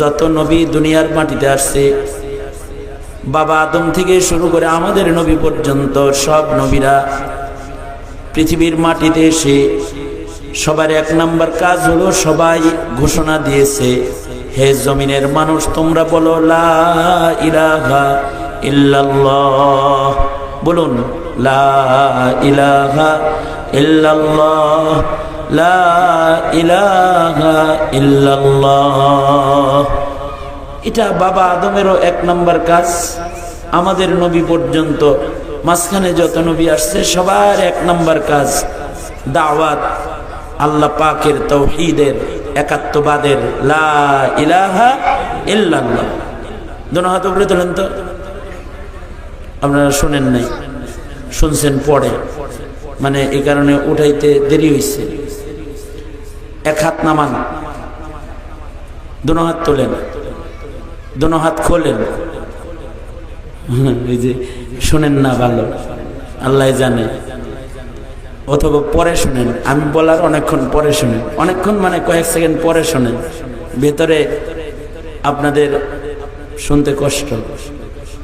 যত নবী দুনিয়ার মাটিতে আসছে, বাবা আদম থেকে শুরু করে আমাদের নবী পর্যন্ত সব নবীরা পৃথিবীর মাটিতে এসে সবার এক নাম্বার কাজ হলো সবাই ঘোষণা দিয়েছে, হে জমিনের মানুষ তোমরা বলো লা ইলাহা ইল্লাল্লাহ। বলুন লা ইলাহা ইল্লাল্লাহ, লা ইলাহা ইল্লাল্লাহ। এটা বাবা আদমেরও এক নাম্বার কাজ, আমাদের নবী পর্যন্ত মাঝখানে যত নবী আসছে সবার এক নাম্বার কাজ দাওয়াত আল্লাহ পাকের তাওহীদের, একাত্মবাদের, লা ইলাহা ইল্লাল্লাহ। দোনো হাত উপরে তোলেন তো। আপনারা শুনেন নাই, শুনছেন পরে, মানে এই কারণে উঠাইতে দেরি হয়েছে। এক হাত নামান, দোনো হাত তোলেন, দোনো হাত খোলেন। এই যে শুনেন না ভালো, আল্লাহ জানে, অথবা পরে শুনেন, আমি বলার অনেকক্ষণ পরে শুনেন, অনেকক্ষণ মানে কয়েক সেকেন্ড পরে শুনেন, ভেতরে আপনাদের শুনতে কষ্ট,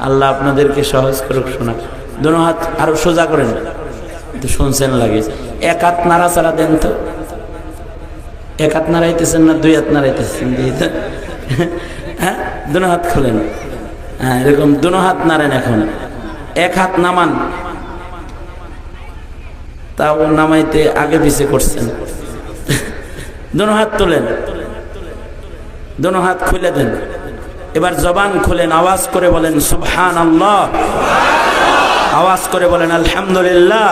আল্লাহ আপনাদেরকে সহজ করুক শোনা। দোনো হাত আরো সোজা করেন, তো শুনছেন লাগে। এক হাত নাড়াচাড়া দেন তো, এক হাত নাড়াইতেছেন না দুই হাত নাড়াইতেছেন? হ্যাঁ, দোনো হাত খোলেন, হ্যাঁ এরকম দোনো হাত নাড়েন। এখন এক হাত নামান, তাও নামাইতে আগে পিছে করছেন। দোনো হাত তোলেন, দোনো হাত খুলে দেন। এবার জবান খুলেন, আওয়াজ করে বলেন সুবহানাল্লাহ, আওয়াজ করে বলেন আলহামদুলিল্লাহ,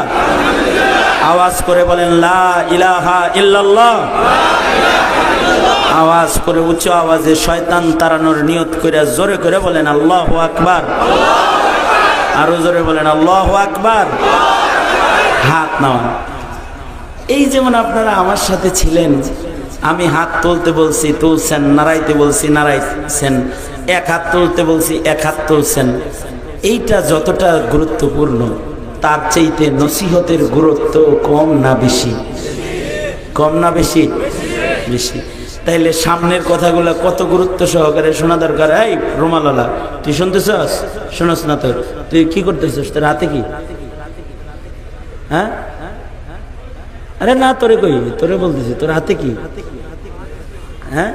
আওয়াজ করে বলেন লা ইলাহা ইল্লাল্লাহ, আওয়াজ করে উচ্চ আওয়াজে শয়তান তাড়ানোর নিয়ত করে জোরে করে বলেন আল্লাহু আকবার, আরো জোরে বলেন আল্লাহু আকবার। হাত নামান। এই যেমন আপনারা আমার সাথে ছিলেন, আমি হাত তুলতে বলছি তুলছেন, নাড়াইতে বলছি নাড়াইছেন, এক হাত তুলতে বলছি এক হাত তুলছেন। এইটা যতটা গুরুত্বপূর্ণ তার চাইতে নসিহতের গুরুত্ব কম না বেশি? কম না বেশি? বেশি। তাইলে সামনের কথাগুলো কত গুরুত্ব সহকারে শোনা দরকার। এই রুমালালা, তুই শুনতেছস? শোনস না তোর? তুই কি করতেছস? তোর হাতে কি? হ্যাঁ, আরে না তোরে কই, তোরে বলতেছি, তোর হাতে কি? হ্যাঁ,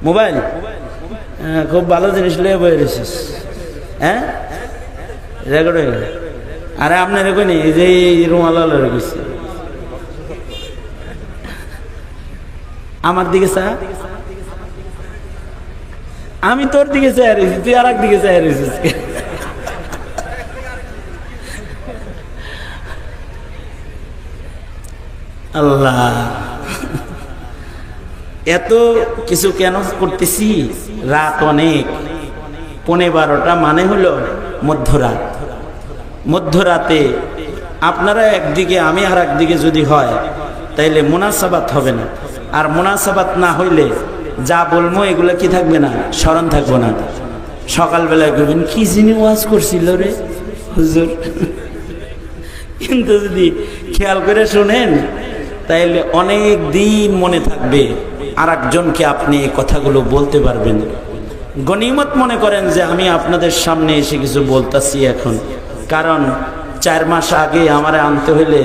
মোবাইল। খুব ভালো জিনিস লিয়ে বয়ে রেছিস। হ্যাঁ, রেকর্ড হয়ে গেল। আরে আপনার রেখে নি, এই যে রুমালালা রেখেছি। আমার দিকে চা, আমি তোর দিকে চাই রয়েছি, তুই আর এক দিকে চাই রয়েছিস। আল্লাহ, এত কিছু কেন করতেছি? রাত অনেক, 12:15 মানে হলো মধ্যরাত। মধ্যরাতে আপনারা একদিকে আমি আর একদিকে যদি হয় তাইলে মুনাসাবাত হবে না, আর মুনাসাবাত না হইলে যা বলবো এগুলো কি থাকবে না, স্মরণ থাকবো না। সকালবেলায় কইবেন কি যিনি ওয়াজ করছিল রে হুজুর। কিন্তু যদি খেয়াল করে শুনেন তাইলে অনেক দিন মনে থাকবে, আর একজনকে আপনি এই কথাগুলো বলতে পারবেন। গনিমত মনে করেন যে আমি আপনাদের সামনে এসে কিছু বলতাছি এখন, কারণ 4 মাস আগে আমারে আনতে হইলে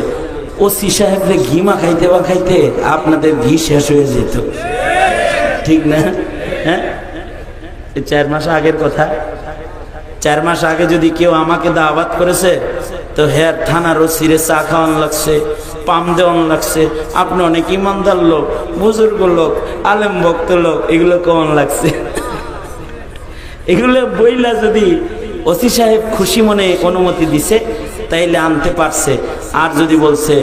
ওসি সাহেবরে ঘি মাখাইতে মাখাইতে আপনাদের ঘি শেষ হয়ে যেত, ঠিক না? হ্যাঁ, 4 মাস আগের কথা। 4 মাস আগে যদি কেউ আমাকে দাওয়াত করেছে তো হ্যাঁ থানার ওসিরে চা খাওয়ান লাগছে, পাম দেওয়ান লাগছে। আপনি অনেক ইমানদার লোক, বুজুর্গ লোক, আলেম ভক্ত লোক, এগুলো কেমন লাগছে? এগুলো বইলা যদি ওসি সাহেব খুশি মনে অনুমতি দিছে তাইলে আনতে পারছে, আর যদি বলছে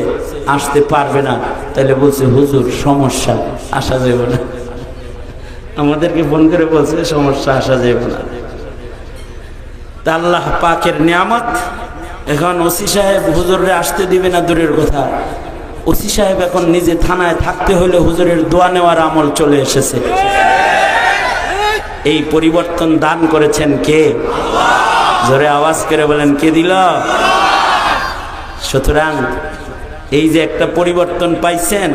আসতে পারবে না তাইলে বলছে হুজুর সমস্যা, আসা যাবে না। আমাদেরকে ফোন করে বলছে সমস্যা, আসা যাবে না। তা আল্লাহ পাকের নিয়ামত। এখন ওসি সাহেব হুজুরে আসতে দিবে না দূরের কথা, ওসি সাহেব এখন নিজে থানায় থাকতে হলে হুজুরের দোয়া নেওয়ার আমল চলে এসেছে। এই পরিবর্তন দান করেছেন কে? জোরে আওয়াজ করে বলেন কে দিল? সুতরাং এই যে একটা পরিবর্তন পাইছেন,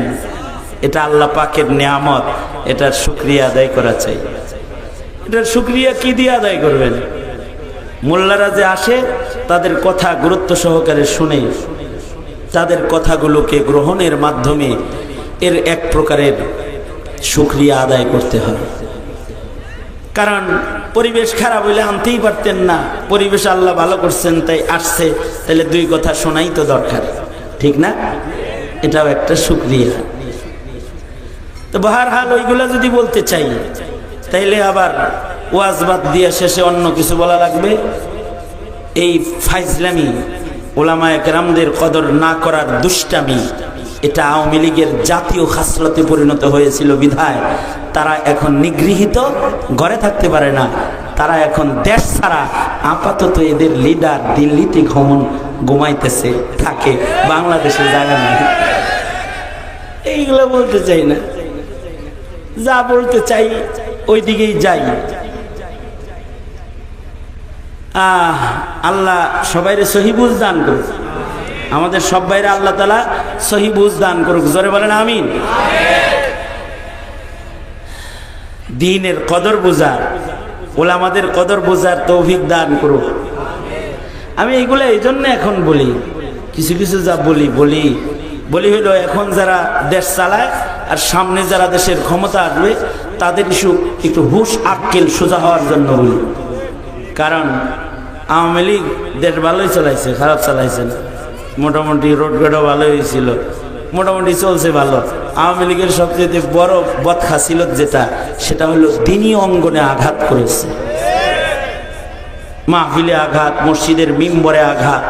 এটা আল্লাহ পাকের নিয়ামত, এটার শুকরিয়া আদায় করা চাই। এটার শুকরিয়া কি দিয়ে আদায় করবেন? মোল্লারা যে আসে তাদের কথা গুরুত্ব সহকারে শুনে তাদের কথাগুলোকে গ্রহণের মাধ্যমে এর এক প্রকারের শুকরিয়া আদায় করতে হবে। কারণ পরিবেশ খারাপ হইলে আনতেই পারতেন না, পরিবেশ আল্লাহ ভালো করছেন তাই আসছে, তাহলে দুই কথা শোনাই তো দরকার, ঠিক না? এটাও একটা শুকরিয়া। তো বহারহাল ওইগুলা যদি বলতে চাই তাইলে আবার ওয়াজ বাদ দিয়ে শেষে অন্য কিছু বলা লাগবে। এই ফাইজলামি, ওলামায়ে কেরামদের কদর না করার দুষ্টামি, এটা আওয়ামী লীগের জাতীয় খাসলতে পরিণত হয়েছিল বিধায় তারা এখন নিগৃহীত, ঘরে থাকতে পারে না। তারা এখন দেশ ছাড়া, আপাতত এদের লিডার দিল্লিতে ঘুমাইতেছে, থাকে, বাংলাদেশে জায়গা নেই। এইগুলো বলতে চাই না, যা বলতে চাই ওই দিকেই যাই। আল্লাহ সবাইরে সহি বুঝ দান করুক, আমাদের সবাইরে আল্লাহ তাআলা সহি বুঝ দান করুক, জোরে বলেন আমিন। দ্বীনের কদর বুঝার, ওলামাদের কদর বুঝার তৌফিক দান করুক। আমি এইগুলো এই জন্য এখন বলি, কিছু কিছু যা বলি হইলো এখন যারা দেশ চালায় আর সামনে যারা দেশের ক্ষমতা আসবে তাদের একটু হুশ আক্কেল সোজা হওয়ার জন্য বলি। কারণ আওয়ামী লীগ দেশ ভালোই চালাইছে, খারাপ চালাইছে না, মোটামুটি রোডঘাটও ভালো হয়েছিল, মোটামুটি চলছে ভালো। আওয়ামী লীগের সবচেয়ে বড় বদখাসিলত যেটা, সেটা হলো দ্বীনি অঙ্গনে আঘাত করেছে। মাহফিলে আঘাত, মসজিদের মিম্বরে আঘাত,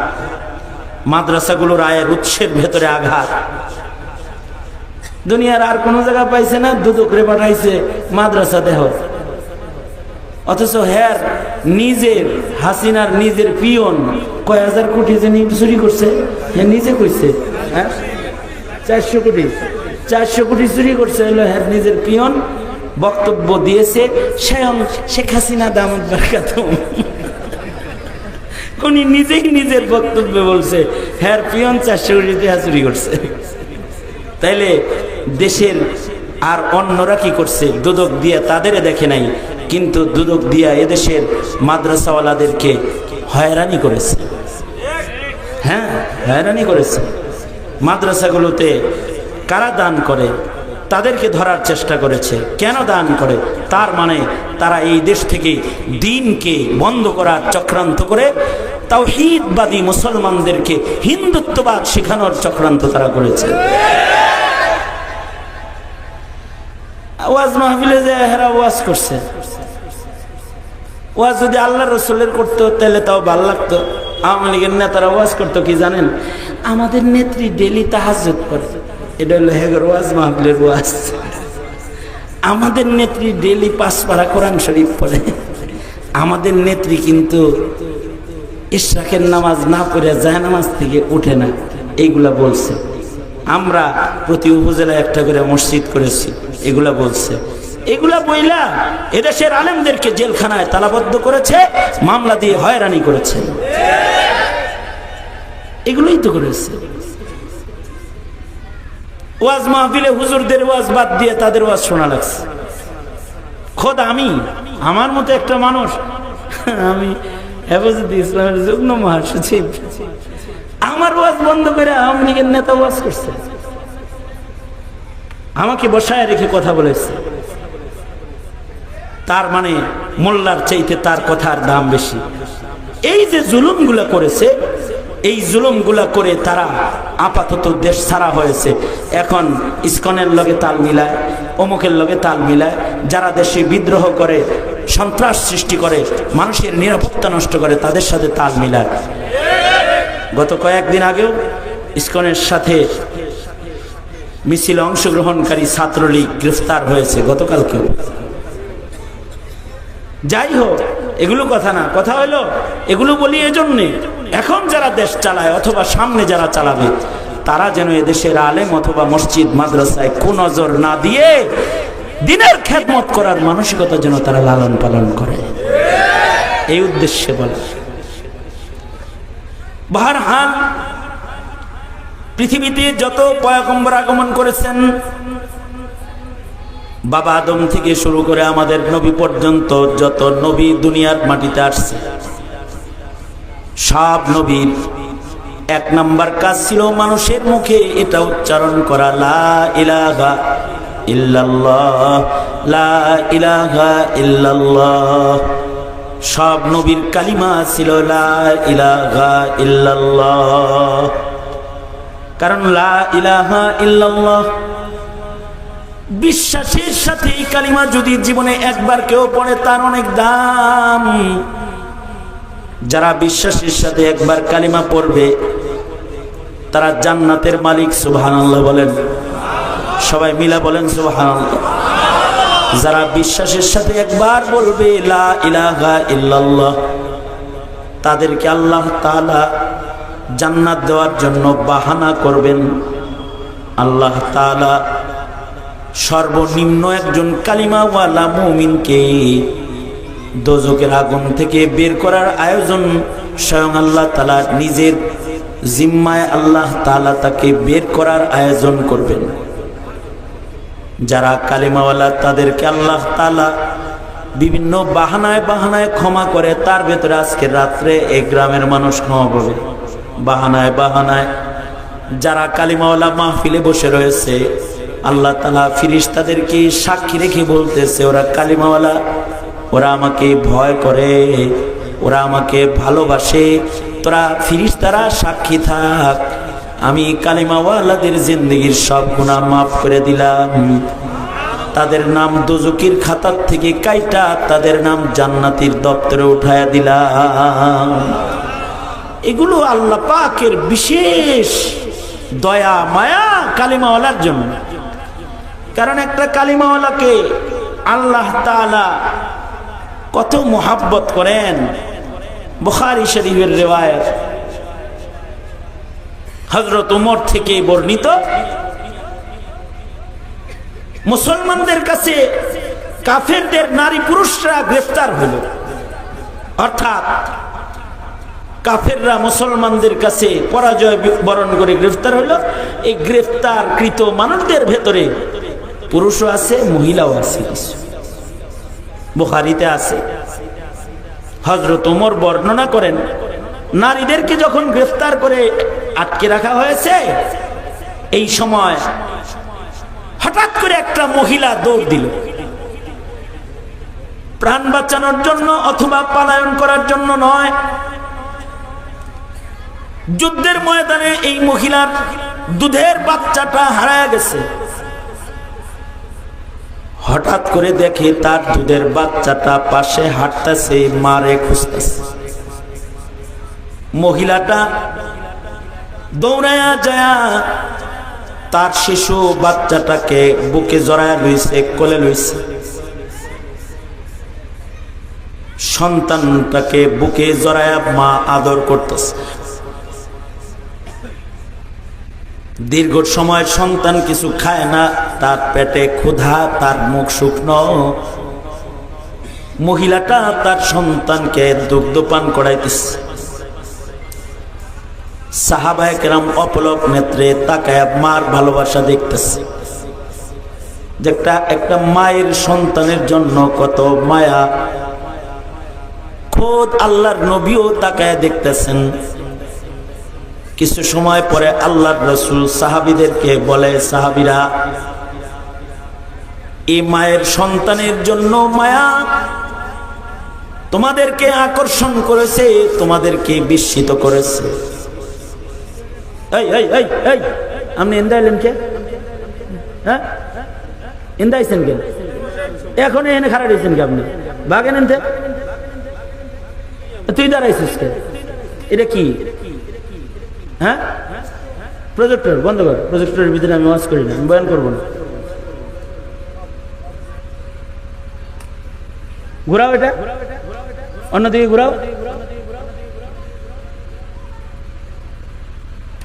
মাদ্রাসাগুলোর আয়ের উৎসের ভেতরে আঘাত। দুনিয়ার আর কোন জায়গা পাইছে না, দুদকরে পাঠাইছে মাদ্রাসা দেহ। অথচ হ্যার নিজের, হাসিনার নিজের পিয়ন কয় হাজার কোটি যে চুরি করছে, হ্যাঁ নিজে কইছে, হ্যাঁ 400 কোটি চুরি করছে হলো হ্যার নিজের পিয়ন। বক্তব্য দিয়েছে স্বয়ং শেখ হাসিনা দামাত বারাকাতুহু। উনি নিজেই নিজের বক্তব্যে বলছে হ্যার পিয়ন 400 কোটি টাকা চুরি করছে। তাইলে দেশের আর অন্যরা কি করছে? দুদক দিয়া তাদের দেখে নাই, কিন্তু দুদক দিয়া এদেশের মাদ্রাসাওয়ালাদেরকে হয়রানি করেছে। হ্যাঁ, হয়রানি করেছে। মাদ্রাসাগুলোতে কারা দান করে তাদেরকে ধরার চেষ্টা করেছে। কেন দান করে? তার মানে তারা এই দেশ থেকে দ্বীনকে বন্ধ করার চক্রান্ত করে তাওহীদবাদী মুসলমানদেরকে হিন্দুত্ববাদ শেখানোর চক্রান্ত তারা করেছে। ওয়াজ মাহফিলে যে হেরা ওয়াজ করছে, ওয়াজ যদি আল্লাহ রসুলের করতো তাহলে তাও ভালো লাগতো। আওয়ামী লীগের নেতারা ওয়াজ করতো কি জানেন? আমাদের নেত্রী ডেলি তাহাজ্জুদ করে, এটা হলো হেগর ওয়াজ মাহফিলের ওয়াজ। আমাদের নেত্রী ডেলি 5 পারা কোরআন শরীফ পড়ে, আমাদের নেত্রী কিন্তু ইশরাকের নামাজ না পড়ে জায়নামাজ থেকে উঠে না, এইগুলা বলছে। আমরা প্রতি উপজেলায় একটা করে মসজিদ করেছি, এগুলা বলছে। এগুলা বইলা এদেশের আলেমদেরকে জেলখানায় তালাবদ্ধ করেছে, মামলা দিয়ে হয়রানি করেছে। এগুলোই তো করেছে। ওয়াজ মাহফিলে হুজুরদের ওয়াজ বাদ দিয়ে তাদের ওয়াজ শোনা লাগছে। খোদ আমি, আমার মতো একটা মানুষ, আমি হেফাজতে ইসলামের যুগ্ম মহাসচিব, আমার ওয়াজ বন্ধ করে আওয়ামী লীগের নেতা ওয়াজ করছে, আমাকে বসায় রেখে কথা বলেছে। তার মানে মোল্লার চাইতে তার কথার দাম বেশি। এই যে জুলুমগুলা করেছে, এই জুলুমগুলা করে তারা আপাতত দেশ ছাড়া হয়েছে। এখন ইসকনের লগে তাল মিলায়, অমুকের লগে তাল মিলায়, যারা দেশে বিদ্রোহ করে, সন্ত্রাস সৃষ্টি করে, মানুষের নিরাপত্তা নষ্ট করে, তাদের সাথে তাল মিলায়। গত কয়েকদিন আগেও ইসকনের সাথে মিছিলে অংশগ্রহণকারী ছাত্রলীগ গ্রেফতার হয়েছে, গতকালকেও। যাই হোক, এগুলো কথা না, কথা হলো এগুলো বলি এজন্যে এখন যারা দেশ চালায় অথবা সামনে যারা চালাবে, তারা যেন এদেশের আলেম অথবা মসজিদ মাদ্রাসায় কুনজর না দিয়ে দ্বীনের খেদমত করার মানসিকতা যেন তারা লালন পালন করে, এই উদ্দেশ্যে বলে। বহরহাল পৃথিবীতে যত পয়গম্বর আগমন করেছেন বাবা আদম থেকে শুরু করে আমাদের নবী পর্যন্ত যত নবী দুনিয়ার মাটিতে আসছে, সব নবীর এক নাম্বার কাজ ছিল মানুষের মুখে এটা উচ্চারণ করা, লা ইলাহা ইল্লাল্লাহ, লা ইলাহা ইল্লাল্লাহ। সব নবীর কালিমা ছিল লা ইলাহা ইল্লাল্লাহ। কারণ লা ইলাহা ইল্লাল্লাহ বিশ্বাসের সাথে এই কালিমা যদি জীবনে একবার কেউ পড়ে তার অনেক দাম। যারা বিশ্বাসের সাথে একবার কালিমা পড়বে তারা জান্নাতের মালিক। সুবহানাল্লাহ বলেন, সবাই মিলা বলেন সুবহানাল্লাহ। যারা বিশ্বাসের সাথে একবার বলবে লা ইলাহা ইল্লাল্লাহ, তাদেরকে আল্লাহ তাআলা জান্নাত দেওয়ার জন্য বাহানা করবেন। আল্লাহ তাআলা সর্বনিম্ন একজন কালিমাওয়ালা মুমিনকে দোজখের আগুন থেকে বের করার আয়োজন স্বয়ং আল্লাহ তাআলা নিজের জিম্মায় আল্লাহ তাআলা তাকে বের করার আয়োজন করবেন। যারা কালিমাওয়ালা তাদেরকে আল্লাহ তাআলা বিভিন্ন বাহানায় বাহানায় ক্ষমা করে। তার ভেতরে আজকে রাত্রে এই গ্রামের মানুষ ক্ষমা পাবে বাহানায় বাহানায়। যারা কালিমাওয়ালা মাহফিলে বসে রয়েছে, আল্লাহ তাআলা ফেরেশতাদেরকে সাক্ষী রেখে বলতেছে ওরা কালিমাওয়ালা, ওরা আমাকে ভয় করে, ওরা আমাকে ভালোবাসে। তোরা ফেরেশতারা সাক্ষী থাক, আমি কালিমাওয়ালাদের জিন্দেগির সব গুনাহ মাফ করে দিলাম। তাদের নাম দোজখের খাতার থেকে কাইটা তাদের নাম জান্নাতের দপ্তরে উঠায়া দিলাম। এগুলো আল্লাহ পাকের বিশেষ দয়া মায়া কালিমাওয়ালার জন্য। কারণ একটা কালিমাওয়ালাকে আল্লাহ তাআলা কত মোহাব্বত করেন। বুখারী শরীফের রিওয়ায়াত হযরত ওমর থেকে বর্ণিত, মুসলমানদের কাছে কাফেরদের নারী পুরুষরা গ্রেফতার হলো, অর্থাৎ কাফেররা মুসলমানদের কাছে পরাজয় বরণ করে গ্রেফতার হলো। এই গ্রেফতারকৃত মানুষদের ভেতরে পুরুষও আছে, মহিলাও আছে। বুখারীতে আছে, হযরত ওমর বর্ণনা করেন নারীদেরকে যখন গ্রেফতার করে আটকে রাখা হয়েছে, এই সময় হঠাৎ করে একটা মহিলা দৌড় দিল। প্রাণ বাঁচানোর জন্য অথবা পলায়ন করার জন্য নয়, যুদ্ধের ময়দানে এই মহিলার দুধের বাচ্চাটা হারায় গেছে। হঠাৎ করে দেখে তার দুধের বাচ্চাটা পাশে হাঁটতেছে, মারে খুঁজতেছে। মহিলাটা দৌড়ায়া যায় তার শিশু বাচ্চাটাকে বুকে জড়ায়া লইছে, কোলে লইছে। সন্তানটাকে বুকে জড়ায়া মা আদর করতেছে। দীর্ঘ সময় সন্তান কিছু খায় না, তার পেটে ক্ষুধা, তার মুখ শুকনো। মহিলাটা তার সন্তানকে দুগ্ধ পান করাইতেছে। সাহাবায়ে কেরাম অপলক নেত্রে তাকায় মার ভালোবাসা দেখতেছে, যে একটা মায়ের সন্তানের জন্য কত মায়া। খোদ আল্লাহর নবীও তাকায় দেখতেছেন। কিছু সময় পরে আল্লাহর রাসূল সাহাবীদেরকে বলে, সাহাবীরা, এই মায়ের সন্তানের জন্য মায়া তোমাদেরকে আকর্ষণ করেছে, তোমাদেরকে বিস্মিত করেছে। এই এই এই এই আপনি এন্দাইলেন কে? হ্যাঁ, এন্দাইছেন কে? এখন এনে খারাপ হয়েছেন কে? আপনি বাগেন এনতে, তুই দাঁড়াইছিস কে? এটা কি? হ্যাঁ, প্রজেক্টর বন্ধ কর। প্রজেক্টরের ভিতরে আমি ওয়াজ করি না, আমি বয়ান করবো না। ঘুরাও, এটা অন্যদিকে ঘুরাও,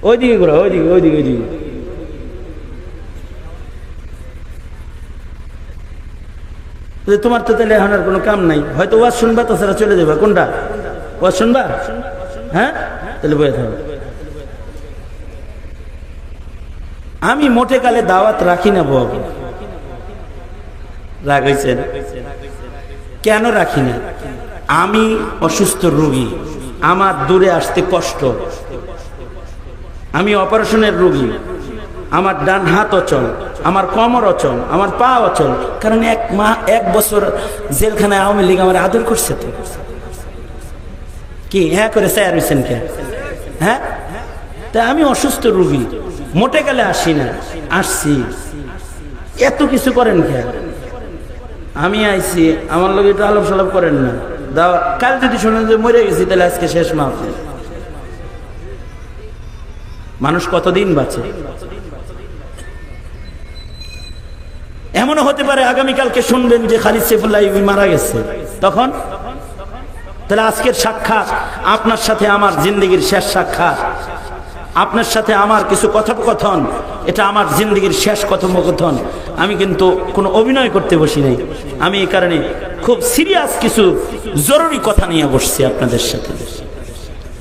ওইদিকে ঘুরাও, ওইদিকে ওইদিকে ওইদিকে। তোমার তো তাহলে এখন আর কোনো কাম নাই, হয়তো ওয়াজ শুনবা, তাছাড়া চলে যাবে। কোনটা ওয়াজ শুনবা? হ্যাঁ, তাহলে বয়ে থাকো। আমি মোটে কালে দাওয়াত রাখি না বাবু, রাগ হয়েছেন? কেন রাখি না? আমি অসুস্থ রোগী, আমার দূরে আসতে কষ্ট, আমি অপারেশনের রোগী, আমার ডান হাত অচল, আমার কোমর অচল, আমার পা অচল, কারণ 1 বছর জেলখানায় আওয়ামী লীগ আমার আদর করছে। তো কি হ্যাঁ করে স্যার হয়েছেন কে? হ্যাঁ, তা আমি অসুস্থ রোগী, মোটে গেলে আসি না, আসছি, এত কিছু করেন কে? আমি আইছি, আমার লোক একটু আলাপ সালাপ করেন না। দাও, কাল যদি শোনেন যে মরে গেছি, তাহলে আজকে শেষ মাহফিল। মানুষ কতদিন বাঁচে? এমনও হতে পারে আগামীকালকে শুনবেন যে খালিদ সাইফুল্লাহ মারা গেছে, তখন তাহলে আজকের সাক্ষাৎ আপনার সাথে আমার জিন্দগির শেষ সাক্ষাৎ, আপনার সাথে আমার কিছু কথোপকথন, এটা আমার জিন্দগির শেষ কথোপকথন। আমি কিন্তু কোনো অভিনয় করতে বসি নাই, আমি এই কারণে খুব সিরিয়াস কিছু জরুরি কথা নিয়ে বসছি আপনাদের সাথে।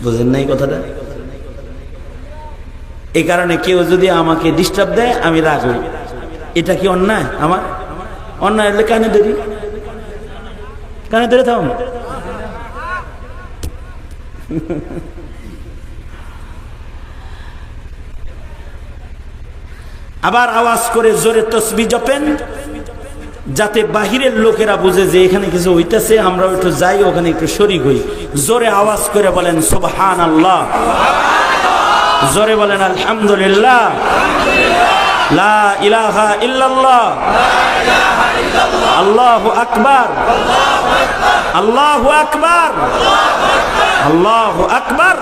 বুঝেন নাই কথাটা? এই কারণে কেউ যদি আমাকে ডিস্টার্ব দেয় আমি রাগ হই। এটা কি অন্যায়? আমার অন্যায় হলে কানে ধরি, কানে ধরে থাম। আবার আওয়াজ করে জোরে তাসবিহ জপেন, যাতে বাহিরের লোকেরা বুঝে যে এখানে কিছু হইতেছে, আমরা একটু যাই, ওখানে একটু শরীক হই। জোরে আওয়াজ করে বলেন সুবহানাল্লাহ, জোরে বলেন আলহামদুলিল্লাহ, লা ইলাহা ইল্লাল্লাহ, আল্লাহু আকবার, আল্লাহু আকবার, আল্লাহু আকবার।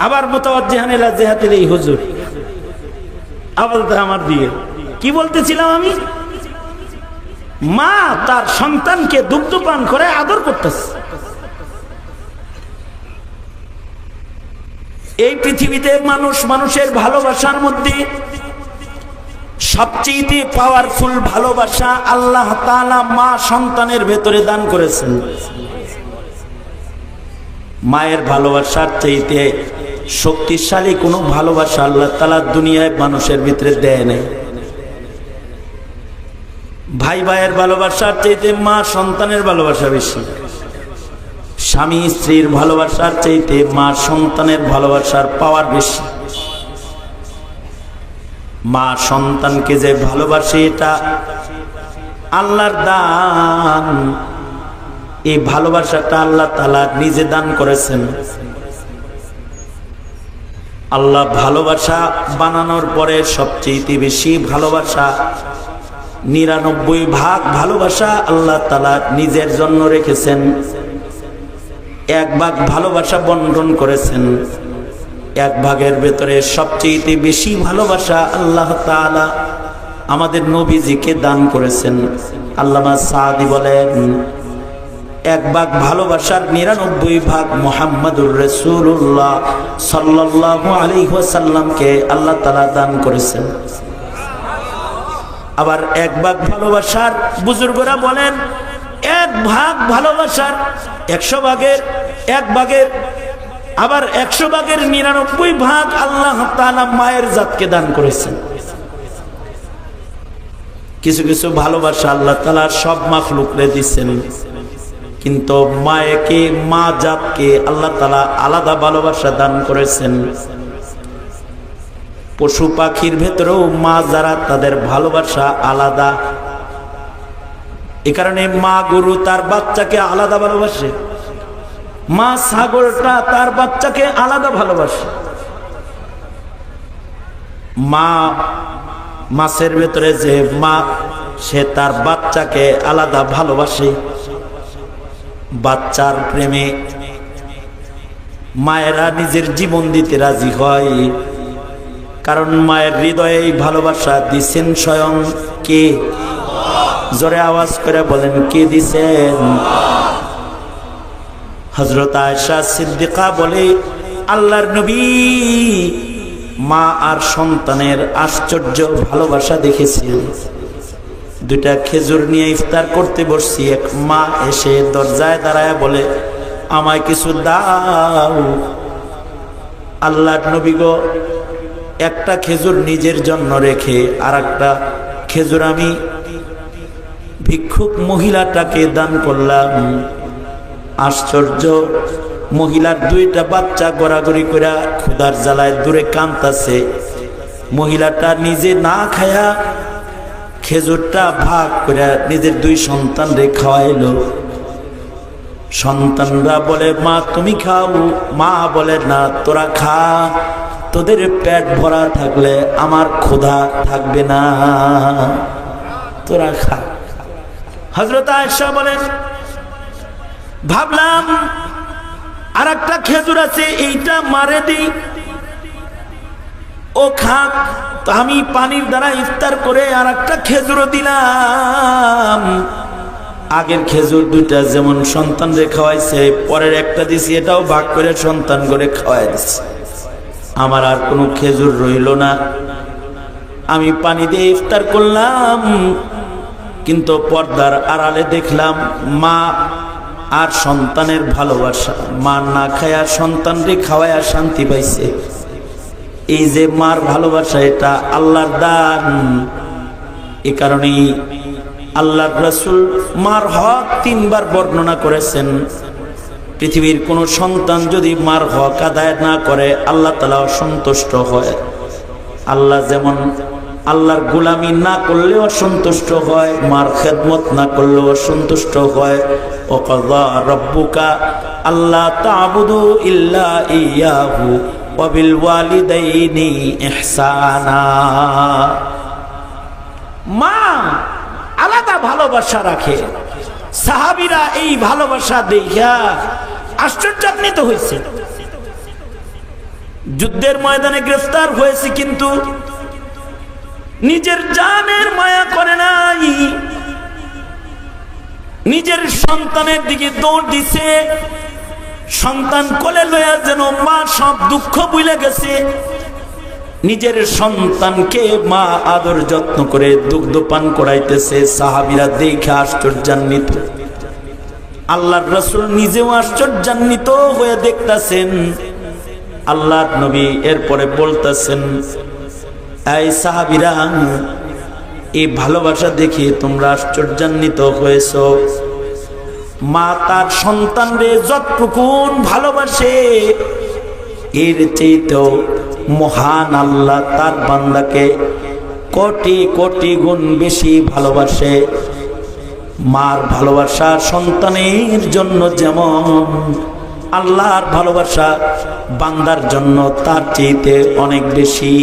আবার মুতাওয়াজ্জিহান ইলা জিহাতিল হুজুর, আবার আমার দিয়ে কি বলতেছিলাম আমি? মা তার সন্তানকে দুগ্ধপান করে আদর করতেছে। এই পৃথিবীতে মানুষের ভালোবাসার মধ্যে সবচেয়ে পাওয়ারফুল ভালোবাসা আল্লাহ তাআলা মা সন্তানের ভেতরে দান করেছেন। মায়ের ভালোবাসার চাইতে শক্তিশালী কোনো ভালোবাসা আল্লাহ তাআলা দুনিয়ায় মানুষের ভিতরে দেয় নাই। ভাই ভাইয়ের ভালোবাসার চাইতে মা সন্তানের ভালোবাসা বেশি। স্বামী স্ত্রীর ভালোবাসার চাইতে মা সন্তানের ভালোবাসার পাওয়ার বেশি। মা সন্তানকে যে ভালোবাসে, এটা আল্লাহর দান। এই ভালোবাসাটা আল্লাহ তাআলা নিজে দান করেছেন। আল্লাহ ভালোবাসা বানানোর পরে সবচেয়ে বেশি ভালোবাসা, 99 ভাগ ভালোবাসা আল্লাহ তাআলা নিজের জন্য রেখেছেন। 1 ভাগ ভালোবাসা বন্টন করেছেন। 1 ভাগের ভেতরে সবচেয়ে বেশি ভালোবাসা আল্লাহ তাআলা আমাদের নবীজিকে দান করেছেন। আল্লামা সাদি বলেন, 1 ভাগ ভালোবাসার 99 ভাগ মুহাম্মাদুর রাসূলুল্লাহ সাল্লাল্লাহু আলাইহি ওয়াসাল্লামকে আল্লাহ তাআলা দান করেছেন। আবার 1 ভাগ ভালোবাসার বুজুর্গরা বলেন, 1 ভাগ ভালোবাসার 100 ভাগের 1 ভাগের আবার 100 ভাগের 99 ভাগ আল্লাহ তাআলা মায়ের জাতকে দান করেছেন। কিছু কিছু ভালোবাসা আল্লাহ তাআলা সব মাখলুকরে দিয়েছেন, কিন্তু মায়েকে, মা জাতকে আল্লাহ তাআলা আলাদা ভালোবাসা দান করেছেন। পশু পাখির ভেতরেও মা যারা, তাদের ভালোবাসা আলাদা। এ কারণে মা গরু তার বাচ্চাকে আলাদা ভালোবাসে, মা ছাগলটা তার বাচ্চাকে আলাদা ভালোবাসে। মা মাছের ভেতরে যে মা, সে তার বাচ্চাকে আলাদা ভালোবাসে। বাচ্চার প্রেমে মায়েরা নিজের জীবন দিতে রাজি হয়, কারণ মায়ের হৃদয়ে এই ভালোবাসা দিছেন স্বয়ং কে? জোরে আওয়াজ করে বলেন, কে দিছেন? হযরত আয়েশা সিদ্দিকা বলে, আল্লাহর নবী মা আর সন্তানের আশ্চর্য ভালোবাসা দেখেছেন। 2টা খেজুর নিয়ে ইফতার করতে বসছি, এক মা এসে দরজায় দাঁড়ায় বলে, আমায় কিছু দাও। আল্লাহর নবী গো, একটা খেজুর নিজের জন্য রেখে আর একটা খেজুর আমি ভিক্ষুক মহিলাটাকে দান করলাম। আশ্চর্য, মহিলার দুইটা বাচ্চা গড়াগড়ি করে ক্ষুধার জ্বালায় দূরে কাঁদতাছে। মহিলাটা নিজে না খায়া খেজুরটা ভাগ করে নিজের দুই সন্তানরে খাওয়াইলো। সন্তানরা বলে, মা তুমি খাও। মা বলে, না তোরা খা, তোদের পেট ভরা থাকলে আমার ক্ষুধা থাকবে না, তোরা খা। হযরত আয়েশা বলেন, ভাবলাম আর একটা খেজুর আছে, এইটা মারে দিই, ও খাক। তো আমি পানির দ্বারা ইফতার করে আর একটা খেজুরও দিলাম। আগের খেজুর দুইটা যেমন সন্তানরে খাওয়াইছে, পরের একটা দিছি, এটাও ভাগ করে সন্তান করে খাওয়াই দিছি। আমার আর কোনো খেজুর রইল না। আমি পানি দিয়ে ইফতার করলাম, কিন্তু পর্দার আড়ালে দেখলাম মা আর সন্তানের ভালোবাসা। মা না খায়া সন্তানরে খাওয়ায়া শান্তি পাইছে। এই যে মার ভালোবাসা, এটা আল্লাহর দান। এ কারণেই আল্লাহর রাসূল মার হক 3 বার বর্ণনা করেছেন। পৃথিবীর কোন সন্তান যদি মার হক আদায় না করে, আল্লাহ তাআলা অসন্তুষ্ট হয়। আল্লাহ যেমন আল্লাহর গোলামি না করলে অসন্তুষ্ট হয়, মার খেদমত না করলে অসন্তুষ্ট হয়। ওয়াকাযা রাব্বুকা আল্লা তা'বুদু ইল্লা ইয়াহু ওয়া বিল ওয়ালিদাইনি ইহসানা। মা আলাদা ভালোবাসা রাখে। সাহাবীরা এই ভালোবাসা দেখা আশ্চর্যান্বিত হয়েছে। যুদ্ধের ময়দানে গ্রেফতার হয়েছে, কিন্তু নিজের জানের মায়া করে নাই। নিজের সন্তানের দিকে দৌড় দিছে। সন্তান কোলে লইয়া যেন মা সব দুঃখ ভুলে গেছে। নিজের সন্তানকে মা আদর যত্ন করে দুগ্ধ পান করাইতেছে। সাহাবীরা দেখে আশ্চর্যান্বিত। আল্লাহর রাসূল নিজেও আশ্চর্যান্বিত হয়ে দেখতেছেন। আল্লাহর নবী এরপরে বলতেছেন, এই সাহাবীরা, এই ভালোবাসা দেখে তোমরা আশ্চর্যান্বিত হয়েছ। মা তার সন্তানরে যতটুকুন ভালোবাসে, এর চেয়েও মহান আল্লাহ তার বান্দাকে কোটি কোটি গুণ বেশি ভালোবাসে। মার ভালোবাসা সন্তানের জন্য যেমন, আল্লাহর ভালোবাসা বান্দার জন্য তার চেয়ে অনেক বেশি।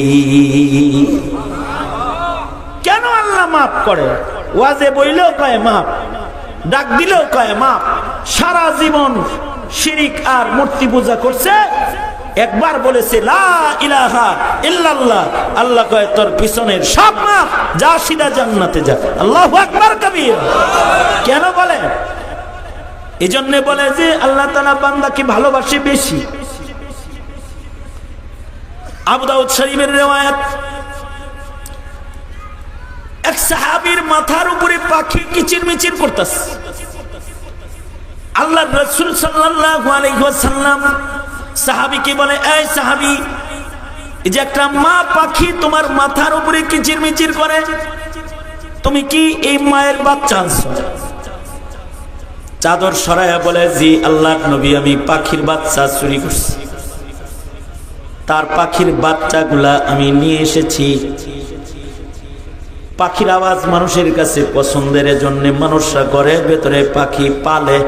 কেন আল্লাহ মাফ করে? ওয়াজে বইলেও কয় মাফ, ডাক দিলেও কয় মাফ। সারা জীবন শিরিক আর মূর্তি পূজা করছে, একবার বলেছে লা ইলাহা ইল্লাল্লাহ, আল্লাহ কয় তোর পিছনের সব মাফ, যা সিধা জান্নাতে যা। আল্লাহু আকবার কবীর। কেন বলে? এজন্য বলে যে আল্লাহ তাআলা বান্দাকে ভালোবাসে বেশি। আবু দাউদ শরীফের রিওয়ায়াত, এক সাহাবীর মাথার উপরে পাখি কিচিরমিচির করতেছে। আল্লাহর রাসূল সাল্লাল্লাহু আলাইহি ওয়াসাল্লাম সাহাবীকে বলে, এই সাহাবী, এই যে একটা মা পাখি তোমার মাথার উপরে কিচিরমিচির করে, তুমি কি এই মায়ের বাচ্চা আনছো? চাদর সরাইয়া বলে, জি আল্লাহর নবী, আমি পাখির বাচ্চা চুরি করছি। তার পাখির বাচ্চাগুলা আমি নিয়ে এসেছি। পাখির আওয়াজ মানুষের কাছে পছন্দের, জন্য মানুষরা ঘরের ভেতরে পাখি পালে,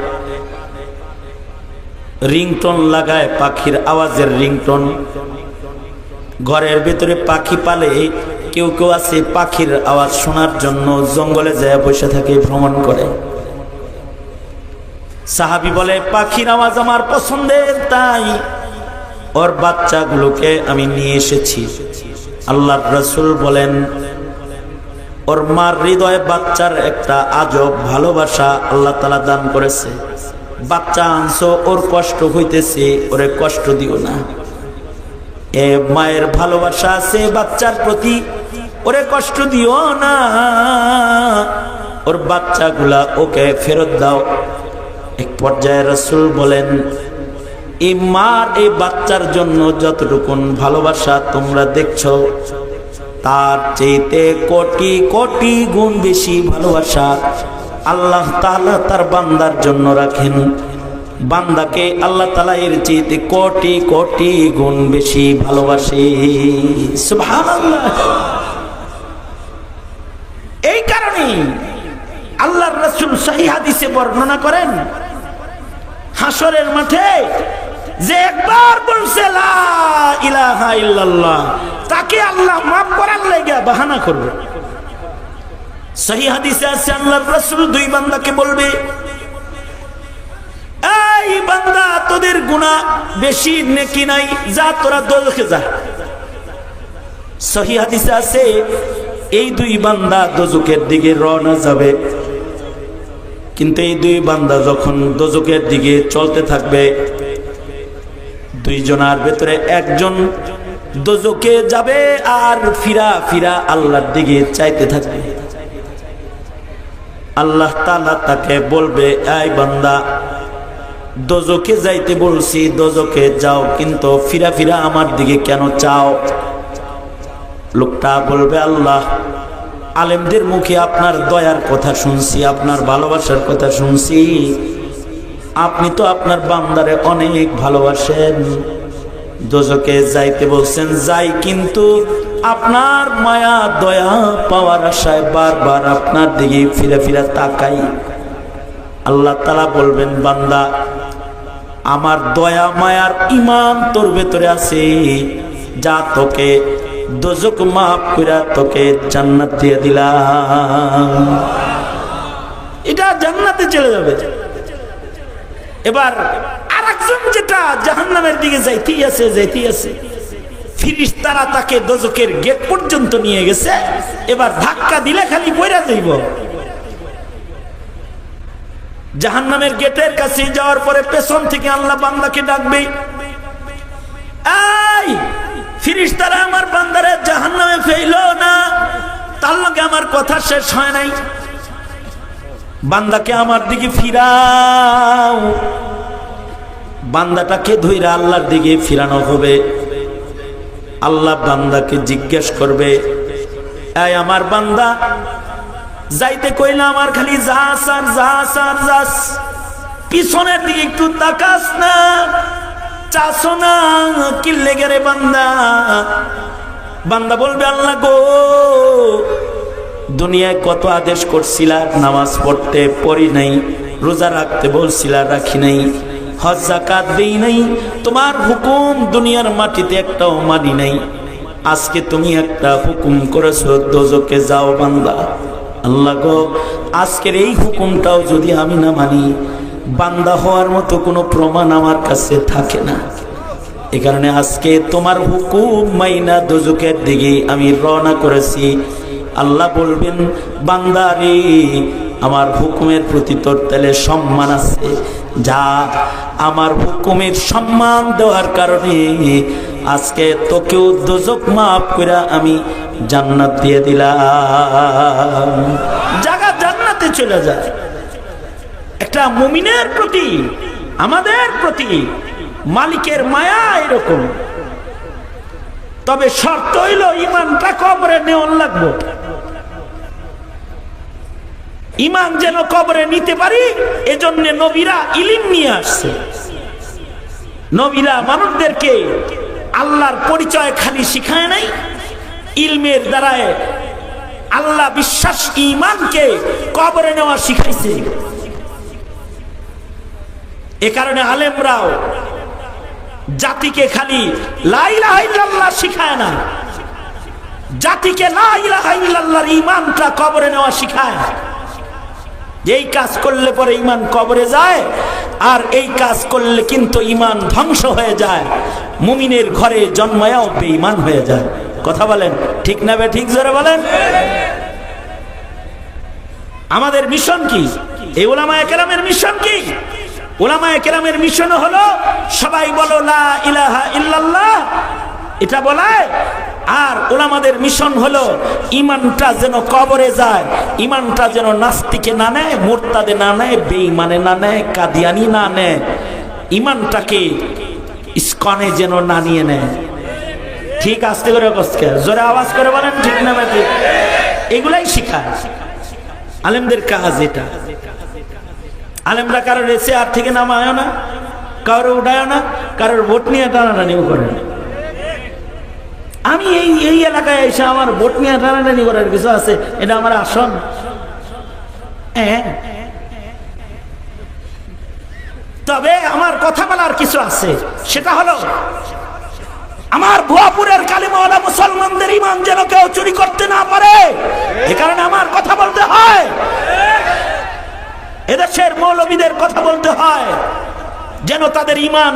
রিংটোন লাগায়, পাখির আওয়াজের রিংটোন। ঘরের ভেতরে পাখি পালে। কেউ কেউ আছে পাখির আওয়াজ শোনার জন্য জঙ্গলে যায় বসে থাকে, ভ্রমণ করে। সাহাবী বলে, পাখির আওয়াজ আমার পছন্দের, তাই ওর বাচ্চাগুলোকে আমি নিয়ে এসেছি। আল্লাহর রাসূল বলেন, ওর মার হৃদয়ে বাচ্চার একটা আজব ভালোবাসা আল্লাহ তাআলা দান করেছে। বাচ্চা আনছো, ওর কষ্ট হইতেছে, ওরে কষ্ট দিও না। এ মায়ের ভালোবাসা আছে বাচ্চার প্রতি, ওরে কষ্ট দিও না। ওর বাচ্চাগুলা ওকে ফেরত দাও। এক পর্যায়ে রাসূল বলেন, এই মার এই বাচ্চার জন্য যতটুকুন ভালোবাসা তোমরা দেখছো, তার চাইতে কোটি কোটি গুণ বেশি ভালোবাসা আল্লাহ তাআলা তার বান্দার জন্য রাখেন। বান্দাকে আল্লাহ তাআলা এর চাইতে কোটি কোটি গুণ বেশি ভালোবাসে। সুবহানাল্লাহ। এই কারণে আল্লাহর রাসূল সহিহ হাদিসে বর্ণনা করেন, হাসরের মাঠে যে একবার বলছে লা ইলাহা ইল্লাল্লাহ, তাকে আল্লাহ মাফ করার লাগা বাহানা করবে। সহিহ হাদিসে আছে আল্লাহর রাসূল দুই বান্দাকে বলবে, এই বান্দা তোদের গুনাহ বেশি নেকি নাই, যা তোরা দোজখে যা। সহিহ হাদিসে আছে এই দুই বান্দা দোজখের দিকে রওনা যাবে, কিন্তু এই দুই বান্দা যখন দোজখের দিকে চলতে থাকবে, দুইজনের ভেতরে একজন দোজখে যাবে আর ফিরা ফিরা আল্লাহর দিকে চাইতে থাকবে। আল্লাহ তাআলা তাকে বলবে, এই বান্দা দোজখে যাইতে বলছি, দোজখে যাও, কিন্তু ফিরা ফিরা আমার দিকে কেন চাও? লোকটা বলবে, আল্লাহ আলেমদের মুখে আপনার দয়ার কথা শুনছি, আপনার ভালোবাসার কথা শুনছি, আপনি তো আপনার বান্দারে অনেক ভালোবাসেন, দোজখে যাইতে বলছেন যাই, কিন্তু আপনার মায়া দয়া পাওয়ার আশায় বারবার আপনার দিকে ফিরে ফিরে তাকাই। আল্লাহ তাআলা বলবেন, বান্দা আমার দয়া মায়ার ঈমান তোর ভেতরে আছে, যা তোকে দোজখ মাফ কইরা তোকে জান্নাত দিয়ে দিলাম। এটা জান্নাতে চলে যাবে। এবার আরেকজন যেটা জাহান্নামের দিকে যাইতেই আছে, ফেরেশতারা তাকে দোজখের গেট পর্যন্ত নিয়ে গেছে, এবার ধাক্কা দিলে খালি পয়রা যাইব। জাহান্নামের গেটের কাছে যাওয়ার পরে পেছন থেকে আল্লাহ বান্দাকে ডাকবে, এই ফেরেশতারা আমার বান্দারে জাহান্নামে ফেইলো না, তার লগে আমার কথা শেষ হয় নাই, বান্দাকে আমার দিকে ফিরাও। বান্দাটাকে ধইরা আল্লাহর দিকে ফিরানো হবে। আল্লাহ বান্দাকে জিজ্ঞেস করবে, এই আমার বান্দা যাইতে কইলা আমার খালি যাস আর যাস আর যাস, পিছনের দিকে একটু তাকাস না, চাস না, কি লেগে রে বান্দা? বান্দা বলবে, আল্লাহ গো দুনিয়ায় কত আদেশ করছিলা, নামাজ পড়তে পড়ি নাই, রোজা রাখতে বলছিলা রাখি নাই, হজ যাকাত দেই নাই, তোমার হুকুম দুনিয়ার মাটিতে একটাও মানি নাই, আজকে তুমি একটা হুকুম করেছো দোজখে যাও বান্দা। আল্লাহ গো আজকের এই হুকুমটাও যদি আমি না মানি, বান্দা হওয়ার মতো কোনো প্রমাণ আমার কাছে থাকে না, এ কারণে আজকে তোমার হুকুম মাইনা দোজখের দিকে আমি রওনা করেছি। আল্লাহ বলবেন, বান্দা রে আমার হুকুমের প্রতি তোর তাহলে সম্মান আছে, যা আমার হুকুমের সম্মান দেওয়ার কারণে আজকে তোকেও দোজখ মাফ করে আমি জান্নাত দিয়ে দিলাম। জায়গা জান্নাতে চলে যায়। একটা মুমিনের প্রতি, আমাদের প্রতি মালিকের মায়া এরকম। তবে শর্ত হইল ঈমানটা কবরে নেওয়ার লাগবে। ঈমান যেন কবরে নিতে পারি, এজন্য নবীরা ইলম নিয়ে আসছে। নবীরা মানুষদেরকে আল্লাহর পরিচয় খালি শিখায় নাই, ইলমের দ্বারায় আল্লাহ বিশ্বাস ঈমানকে কবরে নেওয়া শিখাইছে। এ কারণে আলেমরাও জাতিকে খালি লা ইলাহা ইল্লাল্লাহ শিখায় না, জাতিকে লা ইলাহা ইল্লাল্লাহর ঈমানটা কবরে নেওয়া শিখায়। এই কাজ করলে পরে ঈমান কবরে যায়, আর এই কাজ করলে কিন্তু ঈমান ধ্বংস হয়ে যায়, মুমিনের ঘরে জন্মায়াও বেঈমান হয়ে যায়। কথা বলেন ঠিক না বে ঠিক? জোরে বলেন। আমাদের মিশন কি? এই উলামায়ে কেরামের মিশন কি? উলামায়ে কেরামের মিশন হলো সবাই বলো লা ইলাহা ইল্লাল্লাহ, এটা বলায়। আর উলামাদের মিশন হলো ঈমানটা যেন কবরে যায়, ঈমানটা যেন নাস্তিকে না নেয়, মুরতাদে না নেয়, বেঈমানে না নেয়, কাদিয়ানি না নেয়, ঈমানটাকে ইসকনে যেন না নিয়ে নেয়। ঠিক আস্তে করে কষ্ট জোরে আওয়াজ করে বলেন ঠিক না বাকি এগুলাই শিখায় আলেমদের কাজ। এটা আলেমরা কারোর চেয়ার থেকে নামায় না, কারোর উঠায় না, কারোর ভোট নিয়ে টানাটানিও করে না। আমি এই এলাকায় এসে আমার ভোট নিয়ে টানাটানি করার কিছু আছে? এটা আমার আসন? তবে আমার কথা বলার কিছু আছে, সেটা হলো আমার ভুয়াপুরের কালিমাওয়ালা মুসলমানদের ইমান যেন কেউ চুরি করতে না পারে, এ কারণে আমার কথা বলতে হয়। এদেশের মৌলবীদের কথা বলতে হয় যেন তাদের ইমান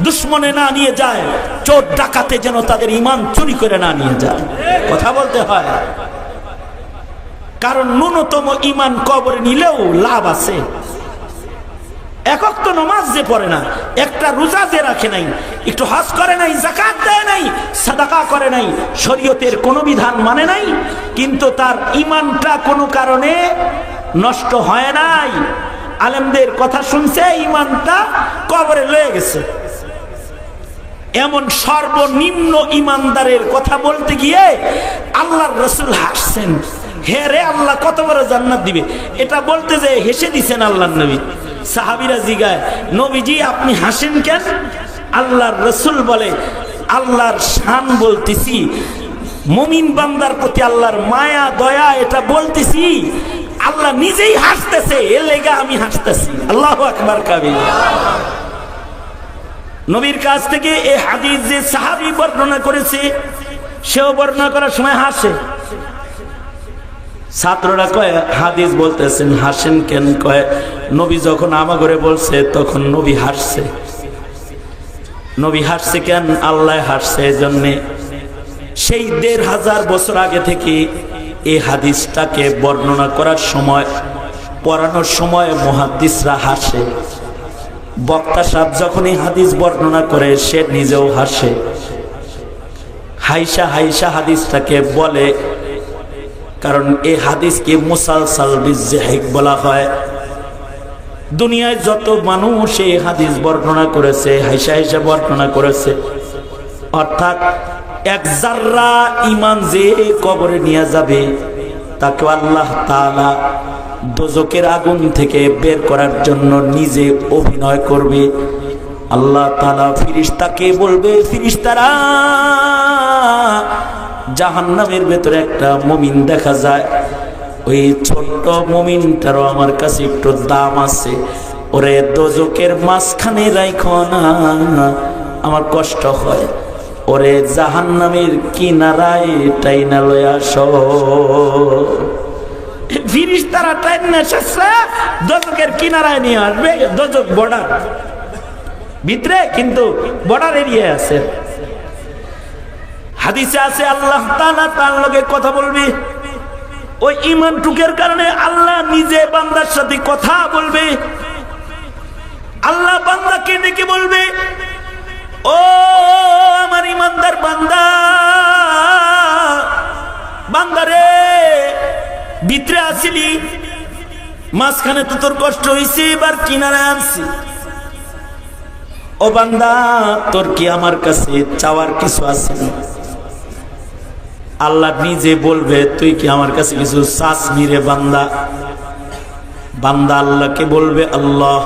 দুশ্মনে না নিয়ে যায়, চোর ডাকাতে যেন তাদের ইমান চুরি করে না নিয়ে যায়, কথা বলতে হয়। কারণ ন্যূনতম ইমান কবরে নিলেও লাভ আছে। একক তো নামাজ যে পড়ে না, একটা রোজা যে রাখে নাই, একটু হজ করে নাই, যাকাত দেয় নাই, সাদাকা করে নাই, শরীয়তের কোনো বিধান মানে নাই, কিন্তু তার ইমানটা কোনো কারণে নষ্ট হয় নাই। আলেমদের কথা শুনছে, ইমানটা কবরে লয়ে গেছে। এমন সর্বনিম্ন ইমানদারের কথা বলতে গিয়ে আল্লাহর রাসূল হাসছেন। হে রে আল্লাহ কত বড় জান্নাত দিবে, এটা বলতে যে হেসে দিছেন আল্লাহর নবী। সাহাবীরা জিগায়, নবীজি আপনি হাসেন কেন? আল্লাহর রাসূল বলে, আল্লাহর শান বলতেছি, মুমিন বান্দার প্রতি আল্লাহর মায়া দয়া এটা বলতেছি। আল্লাহ নিজেই হাসতেছে, এর লেগে আমি হাসতেছি। আল্লাহু আকবার কাবীরা। নবীর কাছ থেকে এই হাদিস যে সাহাবী বর্ণনা করেছে, সেও বর্ণনা করার সময় হাসে। ছাত্ররা কয় হাদিস বলতেছেন হাসেন কেন? কয় নবী যখন আমাগরে বলছে তখন নবী হাসছে। নবী হাসছে কেন? আল্লাহ হাসছে এজন্যে। সেই ১৫০০ বছর আগে থেকে এই হাদিসটাকে বর্ণনা করার সময়, পড়ানোর সময় মুহাদ্দিসরা হাসে। বক্তা সাহেব যখন এই হাদিস বর্ণনা করে সে নিজেও হাসে। হাইসা হাইসা হাদিসটাকে বলে, কারণ এই হাদিসকে মুসালসাল বিযহিক বলা হয়। দুনিয়ায় যত মানুষ এই হাদিস বর্ণনা করেছে হাইসা হাইসা বর্ণনা করেছে, অর্থাৎ এক জাররা ঈমান যে কবরে নিয়ে যাবে তাকে আল্লাহ তাআলা দোজখের আগুন থেকে বের করার জন্য নিজে অভিনয় করবে। আল্লাহ তাআলা ফেরেশতাকে বলবে, ফেরেশতারা জাহান্নামের ভেতরে একটা মুমিন দেখা যায়, ওই ছোট্ট মুমিনটারও আমার কাছে একটু দাম আছে, ওরে দোজখের মাঝখানে রাখো না, আমার কষ্ট হয়, ওরে জাহান্নামের কিনারায় টাইনা লয়ে আসো। ফেরেশতারা টাইনা এসেছে দোজখের কিনারায় নিয়ে আসবে। দোজখ বর্ডার ভিতরে, কিন্তু বর্ডার এরিয়ায় আছে। হাদিসে আছে আল্লাহ তাআলা তার লগে কথা বলবে। ওই ঈমান টুকের কারণে আল্লাহ নিজে বান্দার সাথে কথা বলবে। আল্লাহ বান্দাকে ডেকে বলবে, ও আমার ঈমানদার বান্দা, বান্দারে ভিতরে আসিলি, মাঝখানে তো তোর কষ্ট হয়েছে, এবার কিনারে আনছি। ও বান্দা তোর কি আমার কাছে চাওয়ার কিছু আছে? আল্লাহ নিজে বলবে, তুই কি আমার কাছে কিছু চাসনি রে বান্দা? বান্দা আল্লাহকে বলবে, আল্লাহ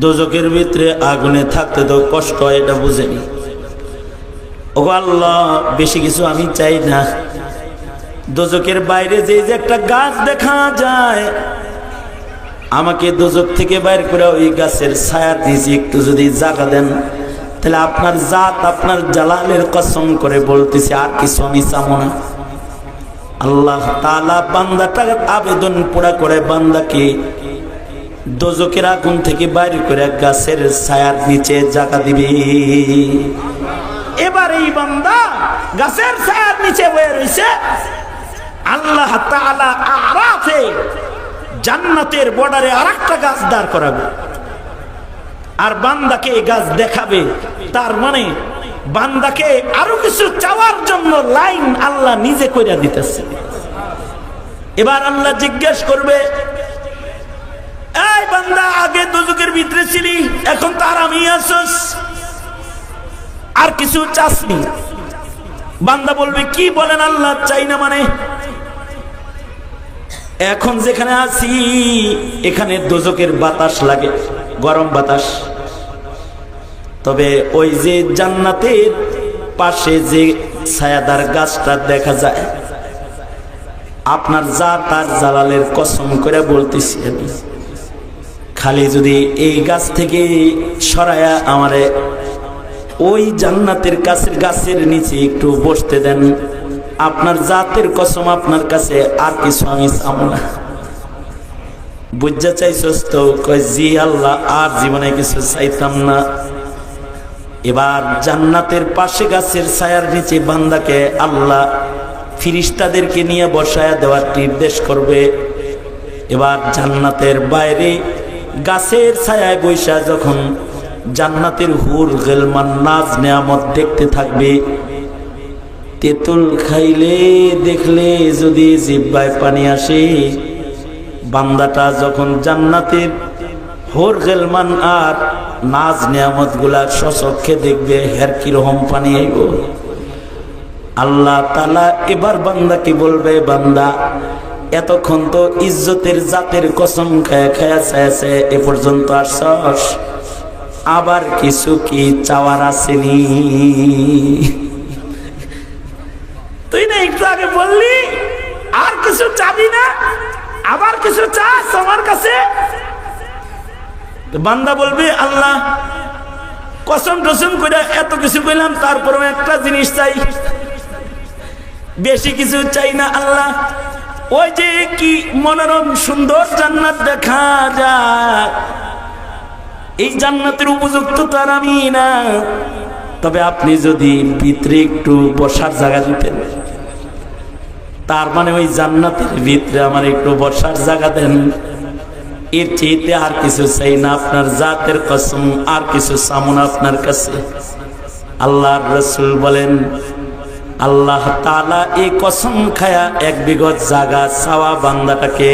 দোজখের ভিতরে আগুনে থাকতে তো কষ্ট হয়, এটা বুঝেনি। ও আল্লাহ বেশি কিছু আমি চাই না, দোজখের বাইরে যে একটা গাছ দেখা যায়, আমাকে দোজখ থেকে বাইর করে ওই গাছের ছায়ার নিচে একটু যদি জায়গা দেন, তাহলে আপনার জাত আপনার জালালের কসম করে বলতেছি আর কিছু আমি চাবো না। আল্লাহ তাআলা বান্দাটার আবেদন পুরা করে বান্দাকে দোজখের আগুন থেকে বাইর করে গাছের ছায়ার নিচে জায়গা দিবে। এবার এই বান্দা গাছের ছায়ার নিচে বয়ে রয়েছে। আল্লাহ তাআলা আরাফে জান্নাতের বর্ডারে আরেকটা গাছ দাঁড় করাবে, আর বান্দাকে এই গাছ দেখাবে। তার মানে বান্দাকে আরো কিছু চাওয়ার জন্য লাইন আল্লাহ নিজে কইরা দিতেছে। এবার আল্লাহ জিজ্ঞেস করবে, এই বান্দা আগে দোজখের ভিতরে ছিলি, এখন তো আরামই আছস, আর কিছু চাসনি। বান্দা বলবে কি বলেন আল্লাহ, চাই না মানে? এখন যেখানে আছি এখানে দোজকের বাতাস লাগে, গরম বাতাস। তবে ওই যে জান্নাতের পাশে যে ছায়াদার গাছটা দেখা যায়, আপনার জাত আর জালালের কসম করে বলতেছি আমি, খালি যদি এই গাছ থেকে সরায়া আমারে ওই জান্নাতের কাছের গাছের নিচে একটু বসতে দেন, আপনার জাতের কসম আপনার কাছে আর কিছু আমি চাবো না। বুঝা চাইছস তো? কয় জি আল্লাহ, আর জীবনে কিছু চাইতাম না। এবার জান্নাতের পাশে গাছের ছায়ার নিচে বান্দাকে আল্লাহ ফিরিস্তাদেরকে নিয়ে বসায়া দেওয়ার নির্দেশ করবে। এবার জান্নাতের বাইরে গাছের ছায়ায় বৈশা যখন জান্নাতের হুর গিলমান নাজ নেয়ামত দেখতে থাকবে, তেঁতুল খাইলে দেখলে যদি জিহ্বায় পানি আসে, বান্দাটা যখন জান্নাতের হুর গিলমান আর নাজ নেয়ামত গুলা সচক্ষে দেখবে, হের কিরকম পানি আইব। আল্লাহ তাআলা এবার বান্দাকে বলবে, বান্দা এতক্ষণ তো ইজ্জতের জাতের কসম খায়া খায়া চাইছে, এ পর্যন্ত আসছস, আবার কিছু কি চাওয়ার আসেনি? তুই না একটু আগে বললি আর কিছু চাবি না, আবার কিছু চাস আমার কাছে? বান্দা বলবে, আল্লাহ কসম টসম করে এত কিছু কইলাম, তারপরেও একটা জিনিস চাই, বেশি কিছু চাই না আল্লাহ। ওই যে কি মনোরম সুন্দর জান্নাত দেখা যায়, এই জান্নাতের উপযুক্ত তো আর আমি না। তবে আপনি যদি ভিতরে একটু বসার জায়গা দিতেন, তার মানে ওই জান্নাতের ভিতরে আমার একটু বসার জায়গা দেন, এর চেয়ে আর কিছু চাই না। আপনার জাতের কসম আর কিছু চামুন আপনার কাছে। আল্লাহর রাসূল বলেন, আল্লাহ তাআলা এই কসম খায়া এক বিগত জায়গা চাওয়া বান্দাটাকে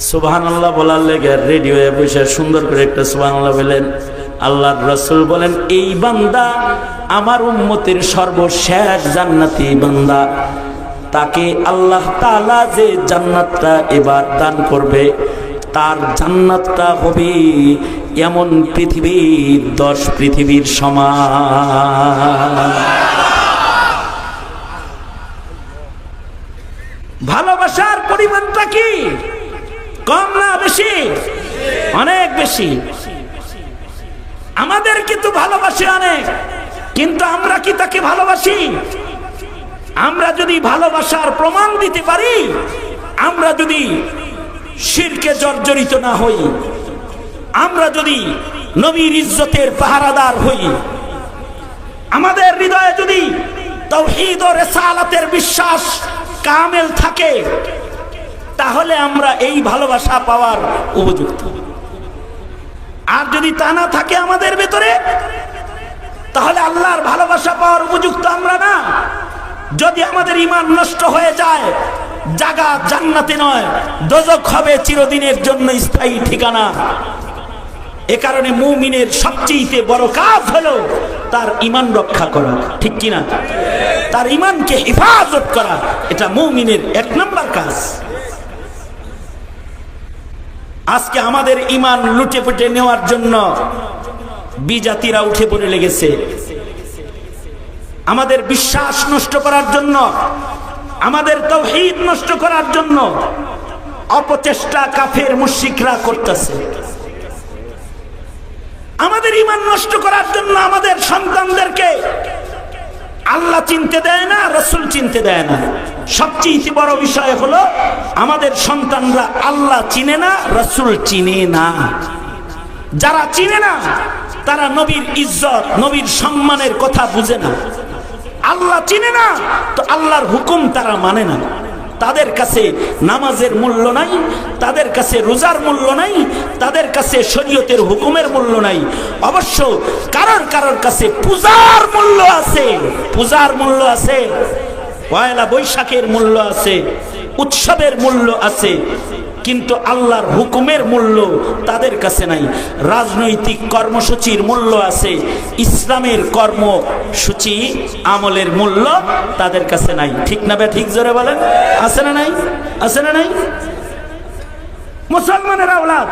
সুবহানাল্লাহ বলার লেগে রেডিও এ বসে সুন্দর করে একটা সুবহানাল্লাহ বলেন। আল্লাহর রাসূল বলেন, এই বান্দা আমার উম্মতের সর্বশেষ জান্নাতি বান্দা, তাকে আল্লাহ তাআলা যে জান্নাতটা এবার দান করবে, তার জান্নাতটা হবে এমন পৃথিবীর 10 পৃথিবীর সমান। ভালোবাসার পরিমাণটা কি কম না বেশি? অনেক বেশি। আমাদের কিন্তু ভালোবাসি অনেক, কিন্তু আমরা কি তাকে ভালোবাসি? আমরা যদি ভালোবাসার প্রমাণ দিতে পারি, আমরা যদি শিরকে জর্জরিত না হই, আমরা যদি নবীর ইজ্জতের পাহারাদার হই, আমাদের হৃদয়ে যদি তাওহীদ ও রিসালাতের বিশ্বাস কামেল থাকে, তাহলে আমরা এই ভালোবাসা পাওয়ার উপযুক্ত। আর যদি তা না থাকে আমাদের ভেতরে, তাহলে আল্লাহর ভালোবাসা পাওয়ার উপযুক্ত আমরা না। যদি আমাদের ঈমান নষ্ট হয়ে যায়, জায়গা জান্নাতে নয়, দোজখ হবে চিরদিনের জন্য স্থায়ী ঠিকানা। এ কারণে মুমিনের সবচেয়ে বড় কাজ হলো তার ঈমান রক্ষা করা, ঠিক কিনা? তার ঈমানকে হেফাজত করা, এটা মুমিনের 1 নম্বর কাজ। আজকে আমাদের ঈমান লুটে পুটে নেওয়ার জন্য বিজাতিরা উঠে পড়ে লেগেছে। আমাদের বিশ্বাস নষ্ট করার জন্য, আমাদের তাওহীদ নষ্ট করার জন্য অপচেষ্টা কাফের মুশরিকরা করতেছে। আমাদের ঈমান নষ্ট করার জন্য আমাদের সন্তানদেরকে আল্লাহ চিনতে দেয় না, রাসূল চিনতে দেয় না। সবচেয়ে বড় বিষয় হলো আমাদের সন্তানরা আল্লাহ চিনে না, রাসূল চিনে না। যারা চিনে না তারা নবীর ইজ্জত, নবীর সম্মানের কথা বুঝে না। আল্লাহ চিনে না তো আল্লাহর হুকুম তারা মানে না। তাদের কাছে নামাজের মূল্য নাই, তাদের কাছে রোজার মূল্য নাই, তাদের কাছে শরীয়তের হুকুমের মূল্য নাই। অবশ্য কারোর কাছে পূজার মূল্য আছে, পূজার মূল্য আছে, পয়লা বৈশাখের মূল্য আছে, উৎসবের মূল্য আছে। কিন্তু আল্লাহর হুকুমের মূল্য তাদের কাছে নাই। রাজনৈতিক কর্মসূচির মূল্য আছে, ইসলামের কর্মসূচি আমলের মূল্য তাদের কাছে নাই। ঠিক না বে ঠিক? জোরে বলেন, আছে না নাই? আছে না নাই? মুসলমানের আওলাদ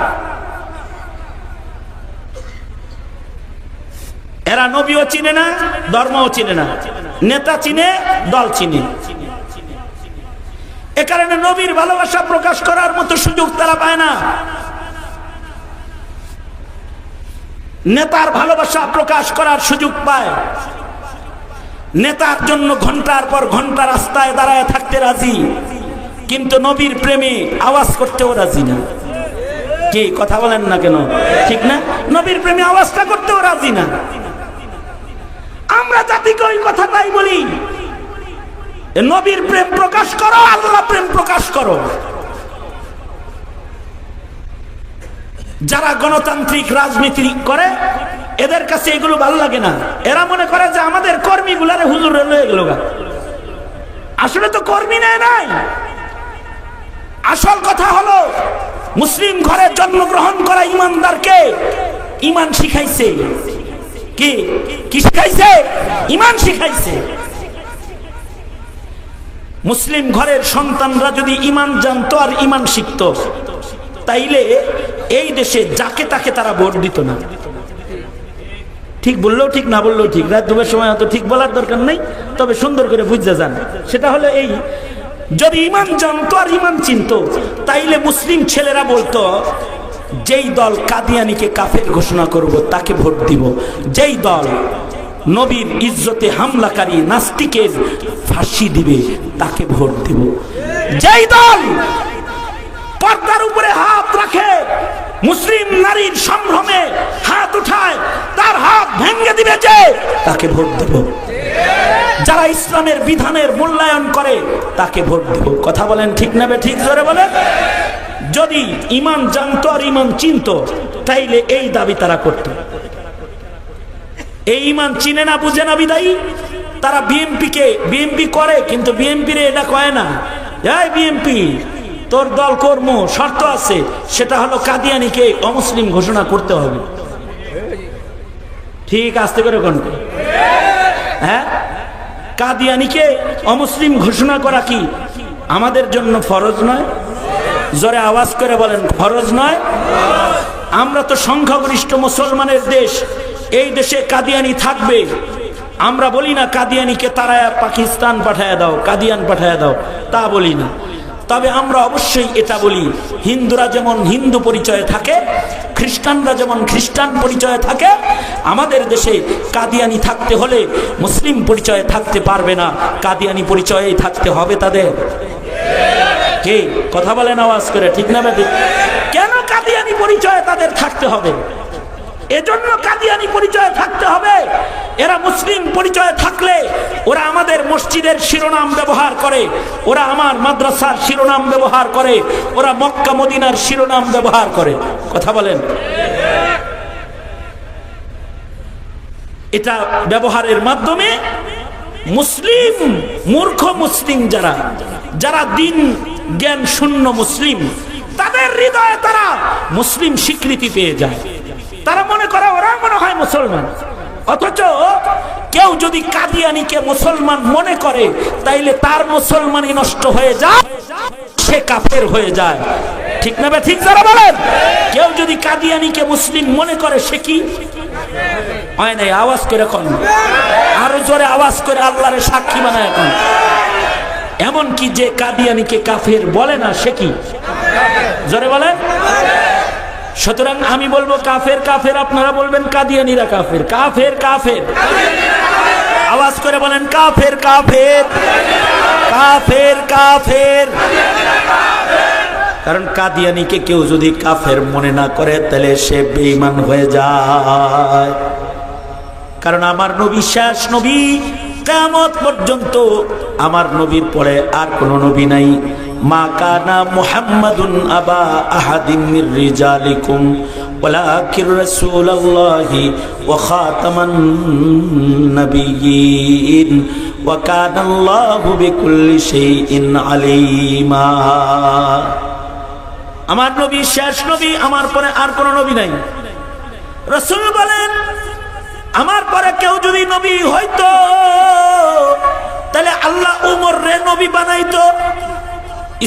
এরা নবীও চিনে না, ধর্মও চিনে না, নেতা চিনে, দল চিনে। এ কারণে নবীর ভালোবাসা প্রকাশ করার মতো সুযোগ তারা পায় না। নেতার ভালোবাসা প্রকাশ করার সুযোগ পায়, নেতার জন্য ঘন্টার পর ঘন্টা রাস্তায় দাঁড়ায় থাকতে রাজি, কিন্তু নবীর প্রেমে আওয়াজ করতেও রাজি না। কি কথা বলেন না কেন? ঠিক না? নবীর প্রেমে আওয়াজটা করতেও রাজি না। আমরা জাতিকে ওই কথাটাই বলি, নবীর প্রেম প্রকাশ করো, আল্লাহ প্রেম প্রকাশ করো। যারা গণতান্ত্রিক রাজনীতি করে এদের কাছে এগুলো ভালো লাগে না। এরা মনে করে যে আমাদের কর্মীগুলারে হুজুর লয়ে গেল। আসলে তো কর্মী নেয় নাই। আসল কথা হলো মুসলিম ঘরে জন্মগ্রহণ করা ইমানদারকে ইমান শিখাইছে। কি কি শিখাইছে? ইমান শিখাইছে। মুসলিম ঘরের সন্তানরা যদি ইমান জানতো আর ইমান শিখতো, তাইলে এই দেশে যাকে তাকে তারা ভোট দিত না। ঠিক বললেও ঠিক, না বললেও ঠিক। রাত দুপুরের সময় হয়তো ঠিক বলার দরকার নেই, তবে সুন্দর করে বুঝতে যান। সেটা হলো এই, যদি ইমান জানতো আর ইমান চিনতো, তাইলে মুসলিম ছেলেরা বলতো যেই দল কাদিয়ানীকে কাফের ঘোষণা করব তাকে ভোট দিব, যেই দল নবীর ইজ্জতে হামলাকারী নাস্তিকের ফাঁসি দিবে তাকে ভোট দিব, যেই দল পর্দার উপরে হাত রাখে মুসলিম নারীর সম্ভ্রমে হাত উঠায় তার হাত ভেঙে দিবে যে তাকে ভোট দেব, যারা ইসলামের বিধানের মূল্যায়ন করে তাকে ভোট দেব। কথা বলেন ঠিক না বে ঠিক? জোরে বলেন। যদি ইমান জানতো আর ইমান চিনতো, তাইলে এই দাবি তারা করত। এই ইমান চিনে না, বুঝে না, বিদায়ী তারা বিএমপি করে, কিন্তু বিএমপি রে এটা কয় না, এই বিএমপি তোর দল কর্ম শর্ত আছে, সেটা হলো কাদিয়ানীকে অমুসলিম ঘোষণা করতে হবে। ঠিক আস্তে করে কোন? হ্যাঁ, কাদিয়ানীকে অমুসলিম ঘোষণা করা কি আমাদের জন্য ফরজ নয়? জোরে আওয়াজ করে বলেন, ফরজ নয়? আমরা তো সংখ্যাগরিষ্ঠ মুসলমানের দেশ, এই দেশে কাদিয়ানী থাকবে। আমরা বলি না কাদিয়ানীকে তারায়া পাকিস্তান পাঠায় দাও, কাদিয়ান পাঠায় দাও, তা বলি না। তবে আমরা অবশ্যই এটা বলি, হিন্দুরা যেমন হিন্দু পরিচয়ে থাকে, খ্রিস্টানরা যেমন খ্রিস্টান পরিচয়ে থাকে, আমাদের দেশে কাদিয়ানী থাকতে হলে মুসলিম পরিচয়ে থাকতে পারবে না, কাদিয়ানী পরিচয়েই থাকতে হবে তাদের। কে কথা বলেন আওয়াজ করে, ঠিক না বেঠিক? কেন কাদিয়ানী পরিচয়ে তাদের থাকতে হবে? এজন্য কাদিয়ানী পরিচয়ে থাকতে হবে। এরা মুসলিম পরিচয়ে থাকলে ওরা আমাদের মসজিদের শিরোনাম ব্যবহার করে, ওরা আমার মাদ্রাসার শিরোনাম ব্যবহার করে, ওরা মক্কা মদিনার শিরোনাম ব্যবহার করে। কথা বলেন। এটা ব্যবহারের মাধ্যমে মুসলিম, মূর্খ মুসলিম, যারা দিন জ্ঞান শূন্য মুসলিম, তাদের হৃদয়ে তারা মুসলিম স্বীকৃতি পেয়ে যায়। তারা মনে করে ওরা মনে হয় মুসলমান। অথচ কেউ যদি কাদিয়ানীকে মুসলমান মনে করে, তাইলে তার মুসলমানই নষ্ট হয়ে যায়, সে কাফের হয়ে যায়। ঠিক না? ঠিক যারা বলেন, কেউ যদি কাদিয়ানীকে মুসলিম মনে করে, সে কি হয়? নাই আওয়াজ করে এখন, আরো জোরে আওয়াজ করে আল্লাহরে সাক্ষী বানায় এখন। এমন কি যে কাদিয়ানীকে কাফের বলে না, সে কি? জোরে বলেন। সুতরাং আমি বলবো কাফের কাফের, আপনারা বলবেন কাদিয়ানীরা কাফের। কাফের কাফের, আওয়াজ করে বলেন, কাফের কাফের, কাফের কাফের। কারণ কাদিয়ানীকে কেউ যদি কাফের মনে না করে, তাহলে সে বেঈমান হয়ে যায়। কারণ আমার নবী শেষ নবী, কিয়ামত পর্যন্ত আমার নবীর পরে আর কোন নবী নাই। মা কানা মুহাম্মাদুন আবা আহাদিন মির রিজালিকুম ওয়ালাকির রাসূলুল্লাহি ওয়া খাতামান নাবিয়্যিন ওয়া কানাল্লাহু বিকুল্লি শাইইন আলীমা। আমার নবী শেষ নবী, আমার পরে আর কোন নবী নাই। রাসূল বলেন আমার পরে কেউ যদি নবী হইতো তাহলে আল্লাহ উমর রে নবী বানাইতো।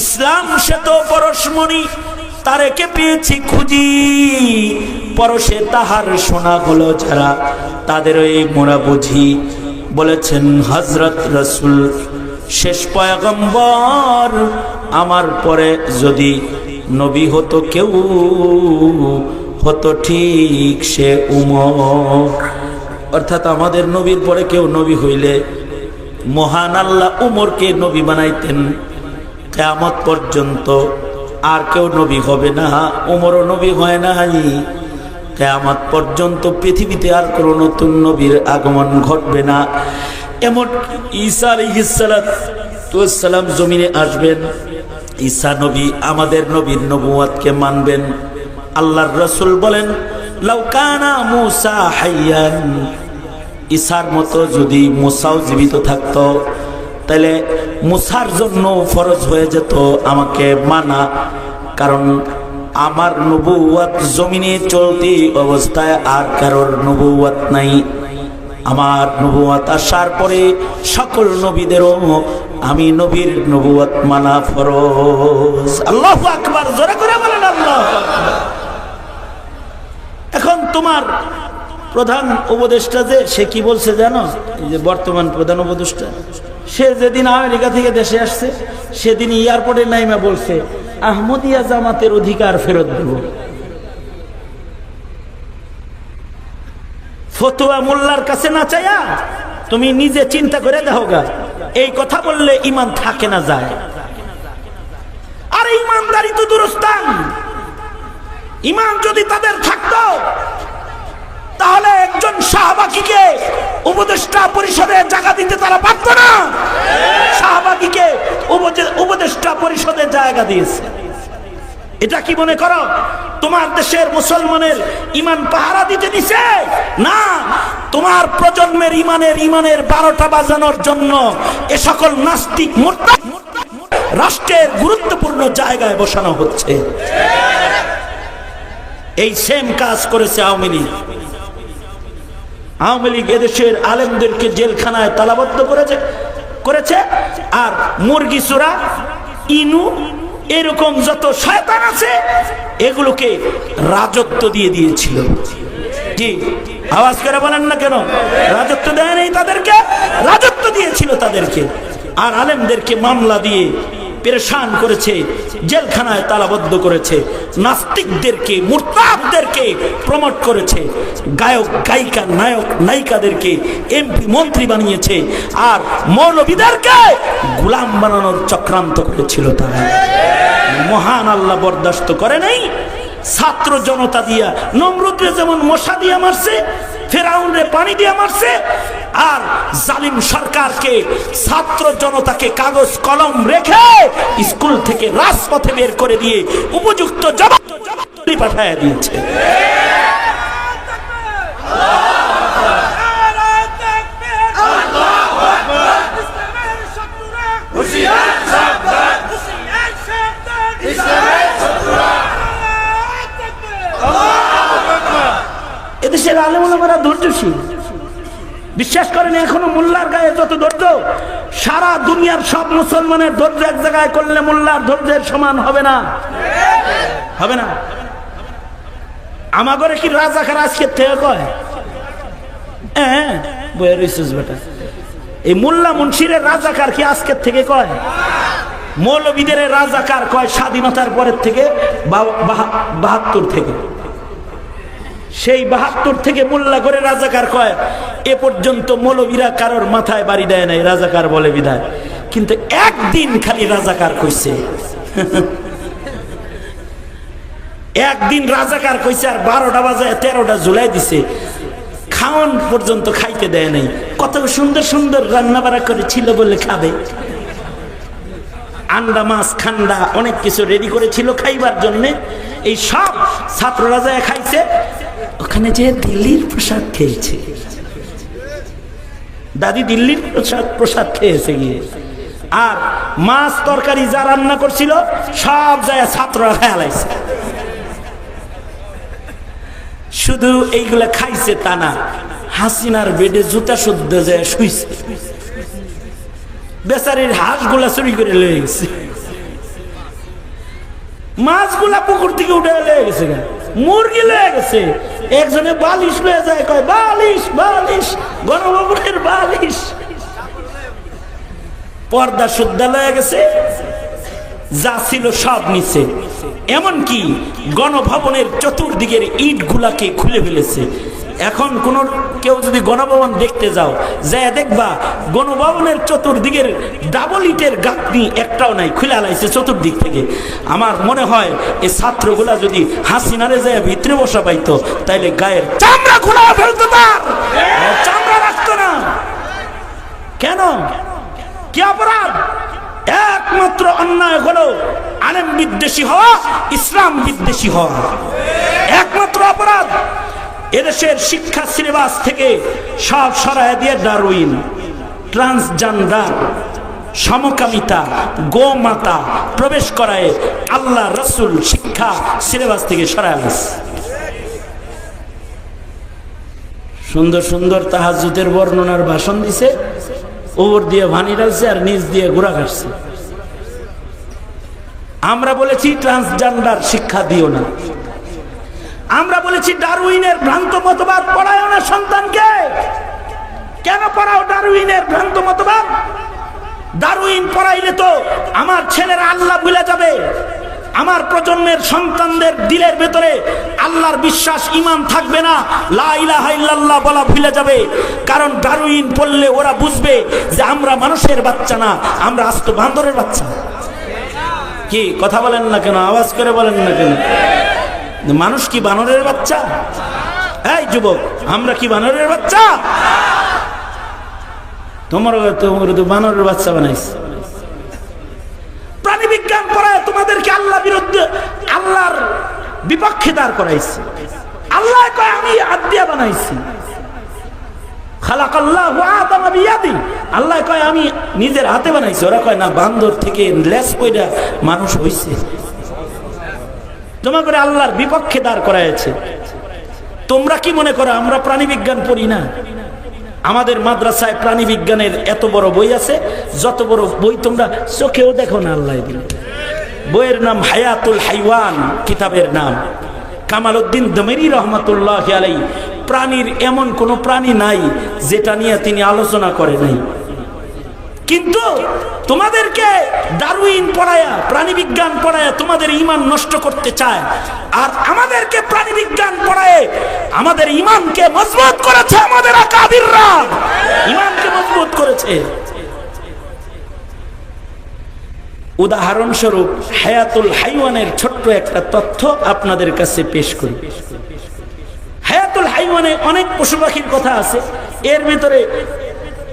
ইসলাম সে তো পরশমণি, তারেকে পেয়েছি খুঁজি, পরশে তাহার সোনা হলো যারা, তাদের ওই মোরা বুঝি। বলেছেন হযরত রাসূল শেষ পয়গম্বর, আমার পরে যদি নবী হতো কেউ হতো ঠিক সে উমর। অর্থাৎ আমাদের নবীর পরে কেউ নবী হইলে মহান আল্লাহ উমরকে নবী বানাইতেন। কিয়ামত পর্যন্ত আর কেউ নবী হবে না, উমরও নবী হয় নাই। কিয়ামত পর্যন্ত পৃথিবীতে আর কোনো নতুন নবীর আগমন ঘটবে না। এমন ঈসা আলাইহিস সালাম জমিনে আসবেন, ঈসা নবী আমাদের নবীর নবুয়তকে মানবেন। আল্লাহর রাসূল বলেন লাউ কানা মূসা হাইয়ান, ঈসার মতো যদি মূসাও জীবিত থাকতো তাহলে মূসার জন্য ফরজ হয়ে যেত আমাকে মানা, কারণ আমার নবুয়ত জমিনে চলতি অবস্থায় আর কারোর নবুয়ত নাই। আমার নবুয়ত আসার পরে সকল নবীদেরও আমি নবীর নবুয়ত মানা ফরজ। আল্লাহু আকবার, জোরে করে বলেন আল্লাহু আকবার। এখন তোমার প্রধান উপদেষ্টা যে সে কি বলছে জানো? এই যে বর্তমান প্রধান উপদেষ্টা, সে যেদিন আমেরিকা থেকে দেশে আসছে সেদিন এয়ারপোর্টে নাইমা বলছে আহমদিয়া জামাতের অধিকার ফেরত দেব। ফতোয়া মোল্লার কাছে না চাইয়া তুমি নিজে চিন্তা করে দেখো গা, এই কথা বললে ঈমান থাকে না যায়। আর ঈমানদারি তো দুরস্তান। ঈমান যদি তাদের থাকতো তাহলে একজন শাহবাগীকে উপদেষ্টা পরিষদে জায়গা দিতে তারা পারত না। শাহবাগীকে উপদেষ্টা পরিষদে জায়গা দিয়েছে। এটা কি মনে করো তোমার দেশের মুসলমানের ঈমান পাহারা দিতে দিছে? না, তোমার প্রজন্মের ঈমানের 12টা বাজানোর জন্য এ সকল নাস্তিক মুরতাদ রাষ্ট্রের গুরুত্বপূর্ণ জায়গায় বসানো হচ্ছে। এই সেম কাজ করেছে আওয়ামী লীগ। আওয়ামী লীগ এদেশের আলেমদেরকে জেলখানায় তালাবদ্ধ করেছে আর মুরগি চোরা, ইনু, এরকম যত শয়তান আছে এগুলোকে রাজত্ব দিয়ে দিয়েছিল। জি, আওয়াজ করে বলেন না কেন? রাজত্ব দেয় নাই তাদেরকে, রাজত্ব দিয়েছিল তাদেরকে। আর আলেমদেরকে মামলা দিয়ে পেরেশান করেছে, জেলখানায় তালাবদ্ধ করেছে, নাস্তিকদেরকে মুরতাদদেরকে প্রমোট করেছে, গায়ক গায়িকা নায়ক নায়িকাদেরকে এমপি মন্ত্রী বানিয়েছে, আর মৌলবীদেরকে গোলাম বানানোর চক্রান্ত করেছিল তারা। মহান আল্লাহ বরদাস্ত করে নাই। ছাত্র জনতা দিয়া নমরুদরে যেমন মশা দিয়া মারছে, ফেরাউনরে পানি দিয়া মারছে, আর জালিম সরকারকে ছাত্র জনতাকে কাগজ কলম রেখে স্কুল থেকে রাজপথে বের করে দিয়ে উপযুক্ত জবাব পাঠায় দিয়েছে। এদেশের আলেম ওলামারা ধৈর্যশীল, বিশ্বাস করেন এখনো মোল্লার গায়ে যত ধৈর্য, সারা দুনিয়ার সব মুসলমানের ধৈর্য এক জায়গায় করলে মোল্লার ধৈর্যের সমান হবে না, হবে না। আমাগরে কি রাজাকার আজকে থেকে কয়? হ্যাঁ, বইয়ের রিসুস বেটা, এই মোল্লা মুন্সিরের রাজাকার কি আজকের থেকে কয়? মৌলবীদের রাজাকার কয় স্বাধীনতার পরের থেকে, 72 থেকে। সেই 72 থেকে মোল্লা করে রাজাকার কয়। এ পর্যন্ত মৌলবীরা কারোর মাথায় বাড়ি দেয় নাই, রাজাকার বলে বিধায়। কিন্তু একদিন খালি রাজাকার কইছে, একদিন রাজাকার কইছে, আর 12টা বাজায় 13টা ঝুলাই দিছে। খাওয়ান পর্যন্ত খাইতে দেয় নাই। কত সুন্দর সুন্দর রান্না বাড়া করেছিল বলে খাবে, আন্ডা মাছ খান্ডা অনেক কিছু রেডি করেছিল খাইবার জন্য। এই সব ছাত্ররা যায় খাইছে, ওখানে যে দিল্লির প্রসাদ খেয়েছে। দাদি দিল্লির প্রসাদ খেয়েছে গিয়ে, আর মাছ তরকারি যা রান্না করছিল সব যায় ছাত্ররা খেয়ে লাইছে। শুধু এইগুলা খাইছে তা না, হাসিনার বেডে জুতা শুদ্ধ যায় শুইছে, বেচারির হাঁসগুলা চুরি করে লয়ে গেছে, মাছগুলা পুকুর থেকে উঠে লয়ে গেছে, মুরগি লয়ে গেছে, একজনে বালিশ লয়ে যায়, কয় বালিশ বালিশ, গণভবনের বালিশ, পর্দা শুদ্ধা লয়ে গেছে, যা ছিল সব নিচে। এমনকি গণভবনের চতুর্দিকের ইট গুলাকে খুলে ফেলেছে। এখন কোন কেউ যদি গণভবন দেখতে যাও, যায় দেখবা গণভবনের চতুর্দিকের ডাবল ইটের গাঁথনি একটাও নাই, খুলে আলাইছে চতুর্দিক থেকে। আমার মনে হয় এই ছাত্রগুলা যদি হাসিনারে যায় ভিতরে বসা পাইতো, তাইলে গায়ের চামড়া খোলা ফেলতো, তার চামড়া রাখতো না। কেন? কি অপরাধ? একমাত্র অন্যায় হলো আলেম বিদ্বেষী হওয়া, ইসলাম বিদ্বেষী হওয়া, একমাত্র অপরাধ। এদেশের শিক্ষা সিলেবাস থেকে সব সরায় দিয়ে ডারউইন, ট্রান্সজেন্ডার, সমকামিতা, গোমাতা প্রবেশ করায় আল্লাহ রসুল শিক্ষা সিলেবাস থেকে সরায় গেছে। সুন্দর সুন্দর তাহাজ্জুদের বর্ণনার ভাষণ দিছে, ওপর দিয়ে ভানি ডালছে আর নিচ দিয়ে ঘোড়া কাটছে। আমরা বলেছি ট্রান্সজেন্ডার শিক্ষা দিও না, আমরা বলেছি ডারউইনের ভ্রান্ত মতবাদ পড়ায় না সন্তানকে। কেন পড়াও ডারউইনের ভ্রান্ত মতবাদ? ডারউইন পড়াইলে তো আমার ছেলেরা আল্লাহ ভুলে যাবে, আমার প্রজন্মের সন্তানদের দিলের ভেতরে আল্লাহর বিশ্বাস ঈমান থাকবে না, লা ইলাহা ইল্লাল্লাহ বলা ভুলে যাবে। কারণ ডারউইন পড়লে ওরা বুঝবে যে আমরা মানুষের বাচ্চা না, আমরা আস্ত বান্দরের বাচ্চা। কি কথা বলেন না কেন? আওয়াজ করে বলেন না কেন? মানুষ কি বানরের বাচ্চা? এই যুবক, আমরা কি বানরের বাচ্চা? তোমার তো বানরের বাচ্চা বানাইছে। প্রাণী বিজ্ঞান পড়ায় তোমাদেরকে আল্লাহ বিরুদ্ধে, আল্লাহর বিপক্ষে দাঁড় করাইছে। আল্লাহ কয় আমি হাত দিয়া বানাইছি, খালাকাল্লাহু আদামা বিয়াদি, আল্লাহ কয় আমি নিজের হাতে বানাইছি। ওরা কয় না, বান্দর থেকে লেস কইরা মানুষ হইছে। তোমার করে আল্লাহর বিপক্ষে দাঁড় করাইছে। তোমরা কি মনে করো আমরা প্রাণী বিজ্ঞান পড়ি না? আমাদের মাদ্রাসায় প্রাণী বিজ্ঞানের এত বড় বই আছে, যত বড় বই তোমরা চোখেও দেখো না। আল্লাহ দিল বইয়ের নাম হায়াতুল হাইওয়ান, কিতাবের নাম কামাল উদ্দিন দমেরি রহমাতুল্লাহ আলাই। প্রাণীর এমন কোন প্রাণী নাই যেটা নিয়ে তিনি আলোচনা করে নাই। কিন্তু তোমাদেরকে ডারউইন পড়ায়া, প্রাণী বিজ্ঞান পড়ায়া তোমাদের ঈমান নষ্ট করতে চায়। আর আমাদেরকে প্রাণী বিজ্ঞান পড়ায় আমাদের ঈমানকে মজবুত করেছে, আমাদের আকাবিররা ঈমানকে মজবুত করেছে। উদাহরণস্বরূপ হায়াতুল হাইওয়ানের ছোট্ট একটা তথ্য আপনাদের কাছে পেশ করি। হায়াতুল হাইওয়ানে অনেক পশু পাখির কথা আছে, এর ভিতরে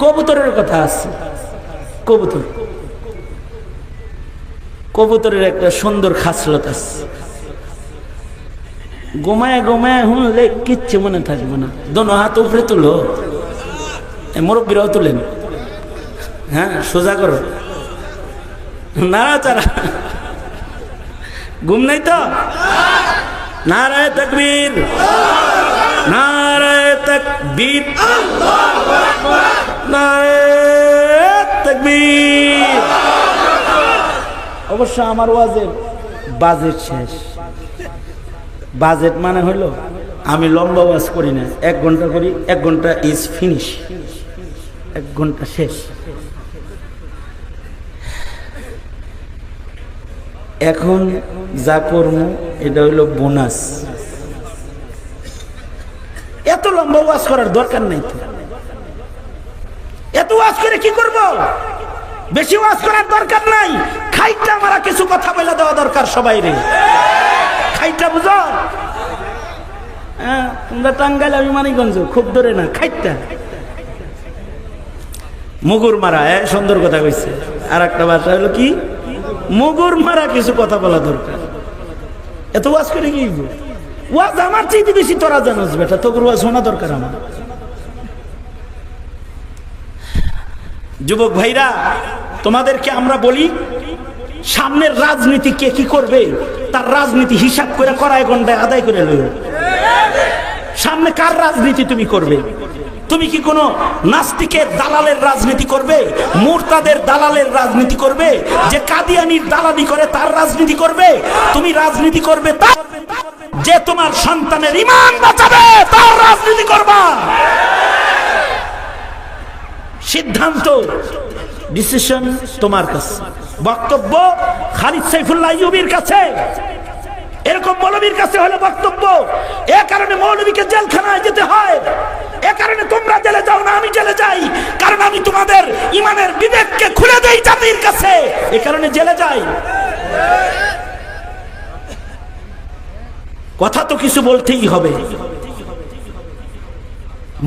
কবুতরের কথা আছে। কবুতর, কবুতরের একটা সুন্দর খাসলত আছে। গোমায় গোমায় হুনলে কিচ্ছু মনে থাকবে না। দোনো হাত উপরে তুলো, মুরব্বীরাও তুলেন, হ্যাঁ সোজা করো, নাড়াচাড়া, ঘুম নাই তো? নারায়ে তাকবীর, নারায়ে তাকবীর, নারায়ে তাকবীর। অবশ্য আমার ওয়াজের বাজেট শেষ। বাজেট মানে হলো আমি লম্বা ওয়াজ করি না, 1 ঘন্টা করি, 1 ঘন্টা ইজ ফিনিশ, 1 ঘন্টা শেষ। এখন যা করব এটা হইল বোনাস। এত লম্বা ওয়াজ করার দরকার নাই তো। এত ওয়াজ করে কি করব? বেশি ওয়াজ করার দরকার নাই। খাইটা মারা কিছু কথা বলে দেওয়া দরকার সবাই রে। খাইটা বুঝো? হ্যাঁ, তোমরা টাঙ্গাইল, আমি মানিকগঞ্জ, খুব দূরে না। খাইটা মুগুর মারা, সুন্দর কথা কইছে। আর একটা ভাষা হলো কি, মুগুর মারা কিছু কথা বলা দরকার। এত ওয়াজ করে কি? ওয়াজ আমার চাইতে বেশি তোরা জানোস বেটা, তোর ওয়াজ শোনা দরকার আমার। যুবক ভাইরা, তোমাদেরকে আমরা বলি সামনের রাজনীতি কে কি করবে তার রাজনীতি হিসাব করে কড়ায় গন্ডায় আদায় করে লইও। সামনে কার রাজনীতি তুমি করবে? তুমি কি কোনো নাস্তিকের দালালের রাজনীতি করবে, মুরতাদের দালালের রাজনীতি করবে, যে কাদিয়ানির দালালি করে তার রাজনীতি করবে? তুমি রাজনীতি করবে তার যে তোমার সন্তানের ঈমান বাঁচাবে, তার রাজনীতি করবা। সিদ্ধান্ত, ডিসিশন তোমার কাছে। বক্তব্য খালিদ সাইফুল্লাহ আইয়ুবীর কাছে, এরকম মৌলবীর কাছে হলো বক্তব্য। এ কারণে মৌলবীকে জেলখানায় যেতে হয়, এ কারণে তোমরা জেলে যাও না, আমি জেলে যাই, কারণ আমি তোমাদের ইমানের বিবেককে খুলে দেই জাতির কাছে, এ কারণে জেলে যাই। কথা তো কিছু বলতেই হবে।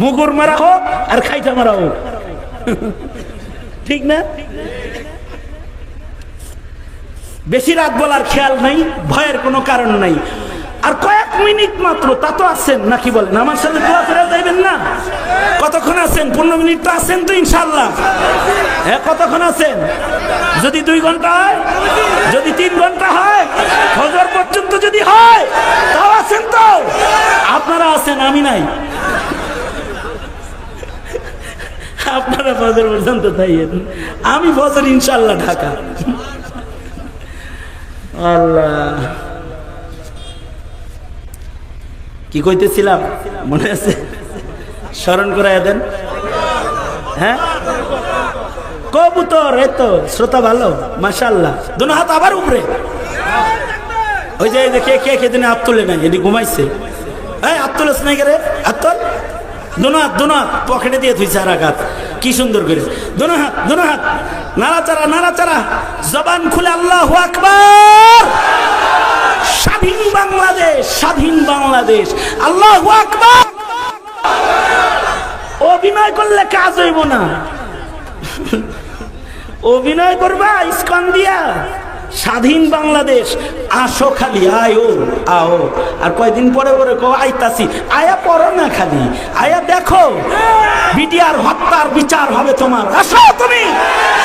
মুগুর মারা হোক আর খাইটা মারা হোক, ঠিক না? বেশি রাত বলার খেয়াল নাই, ভয়ের কোনো কারণ নাই। আর কয়েক মিনিট মাত্র, তা তো আছেন নাকি বলেন? আমার সাথে দোয়া করে যাইবেন না? কতক্ষণ আছেন? 15 মিনিট তো আছেন তো ইনশাআল্লাহ? হ্যাঁ, কতক্ষণ আছেন? যদি 2 ঘন্টা হয়, যদি 3 ঘন্টা হয়, ফজর পর্যন্ত যদি হয়, তাও আছেন তো? আপনারা আছেন, আমি নাই। আপনারা ফজর পর্যন্ত থাইয়েন, আমি ফজর ইনশাআল্লাহ ঢাকা। আল্লাহ, কি কইতেছিলাম মনে আছে? স্মরণ করাইয়া দেন। হ্যাঁ, কবুতর, এই তো শ্রোতা ভালো, মাশাআল্লাহ। দুনো হাত আবার উপরে। ওই যে কে কে কে দিনে হাত তুলে নাই, এটি ঘুমাইছে। এই হাত তুলেছ নাই কে রে? হাত তোল। দুনো হাত পকেটে দিয়ে থুইছে আর হাত। কি সুন্দর করে দুনো হাত নাড়াচাড়া, জবান খুলে আল্লাহু আকবার। স্বাধীন বাংলাদেশ, আল্লাহু আকবার। অভিনয় করলে কাজ হইব না, অভিনয় করবা ইস্কন দিয়া। স্বাধীন বাংলাদেশ, আসো খালি, আও। আর কয়দিন পরে কো আইতাছি, আয়া পড়ো না, খালি আয়া দেখো বিডিআর হত্যার বিচার হবে তোমার, আসো তুমি।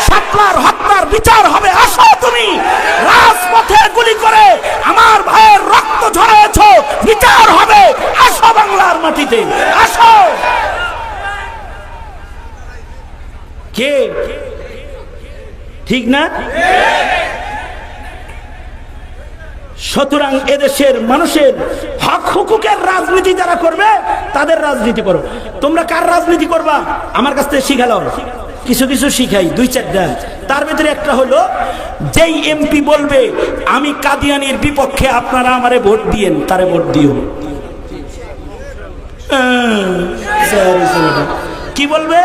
শাপলার হত্যার বিচার হবে, আসো তুমি। রাজপথে গুলি করে আমার ভাইয়ের রক্ত ঝরাইছো, বিচার হবে, আসো বাংলার মাটিতে, আসো। কে ঠিক না? সুতরাং এদেশের মানুষের হক হুকুকের রাজনীতি যারা করবে তাদের রাজনীতি করো। তোমরা কার রাজনীতি করবা আমার কাছ থেকে শিখালাম, কিছু শিখাই, 2-4টা। তার ভিতরে একটা হলো, যেই এমপি বলবে আমি কাদিয়ানির বিপক্ষে, আপনারা আমারে ভোট দিয়েন, তারে ভোট দিও। কি বলবে?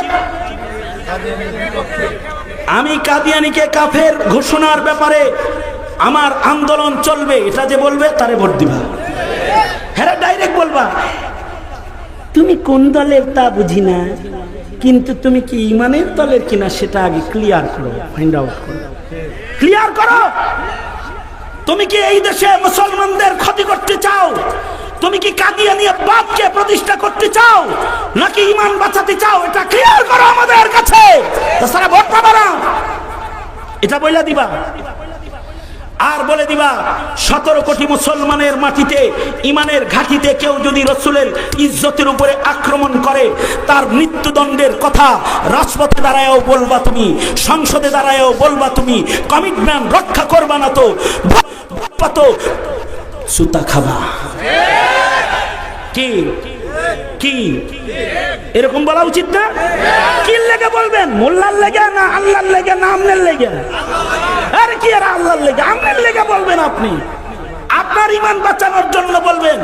আমি কাদিয়ানিকে কাফের ঘোষণার ব্যাপারে আমার আন্দোলন চলবে, এটা যে বলবে তারে ভোট দিবা। হ্যাঁ, ডাইরেক্ট বলবা তুমি কোন দলের তা বুঝি না, কিন্তু তুমি কি ইমানের দলের কিনা সেটা আগে ক্লিয়ার করো, ফাইন্ড আউট করো, ক্লিয়ার করো। তুমি কি এই দেশে মুসলমানদের ক্ষতি করতে চাও? তুমি কি কাদিয়ানিয়াতবাদকে প্রতিষ্ঠা করতে চাও, নাকি ইমান বাঁচাতে চাও? এটা ক্লিয়ার করো আমাদের কাছে, তাছাড়া ভোট পাবা না। এটা বইলা দিবা। আর বলে দিবা 17 কোটি মুসলমানের মাটিতে, ইমানের ঘাঁটিতে কেউ যদি রাসূলের ইজ্জতের উপরে আক্রমণ করে, তার মৃত্যুদণ্ডের কথা রাজপথে দাঁড়ায়ও বলবা তুমি, সংসদে দাঁড়ায়ও বলবা তুমি। কমিটমেন্ট রক্ষা করবা না তো সুতা খাবা। কি এরকম বলা উচিত না? কি লেগে বলবেন? মোল্লার লেগে না আল্লাহর লেগে না আমনের লেগে? আরে কি আর আল্লাহর লেগে আমনের লেগে বলবেন? আপনি আপনার ঈমান বাঁচানোর জন্য বলবেন,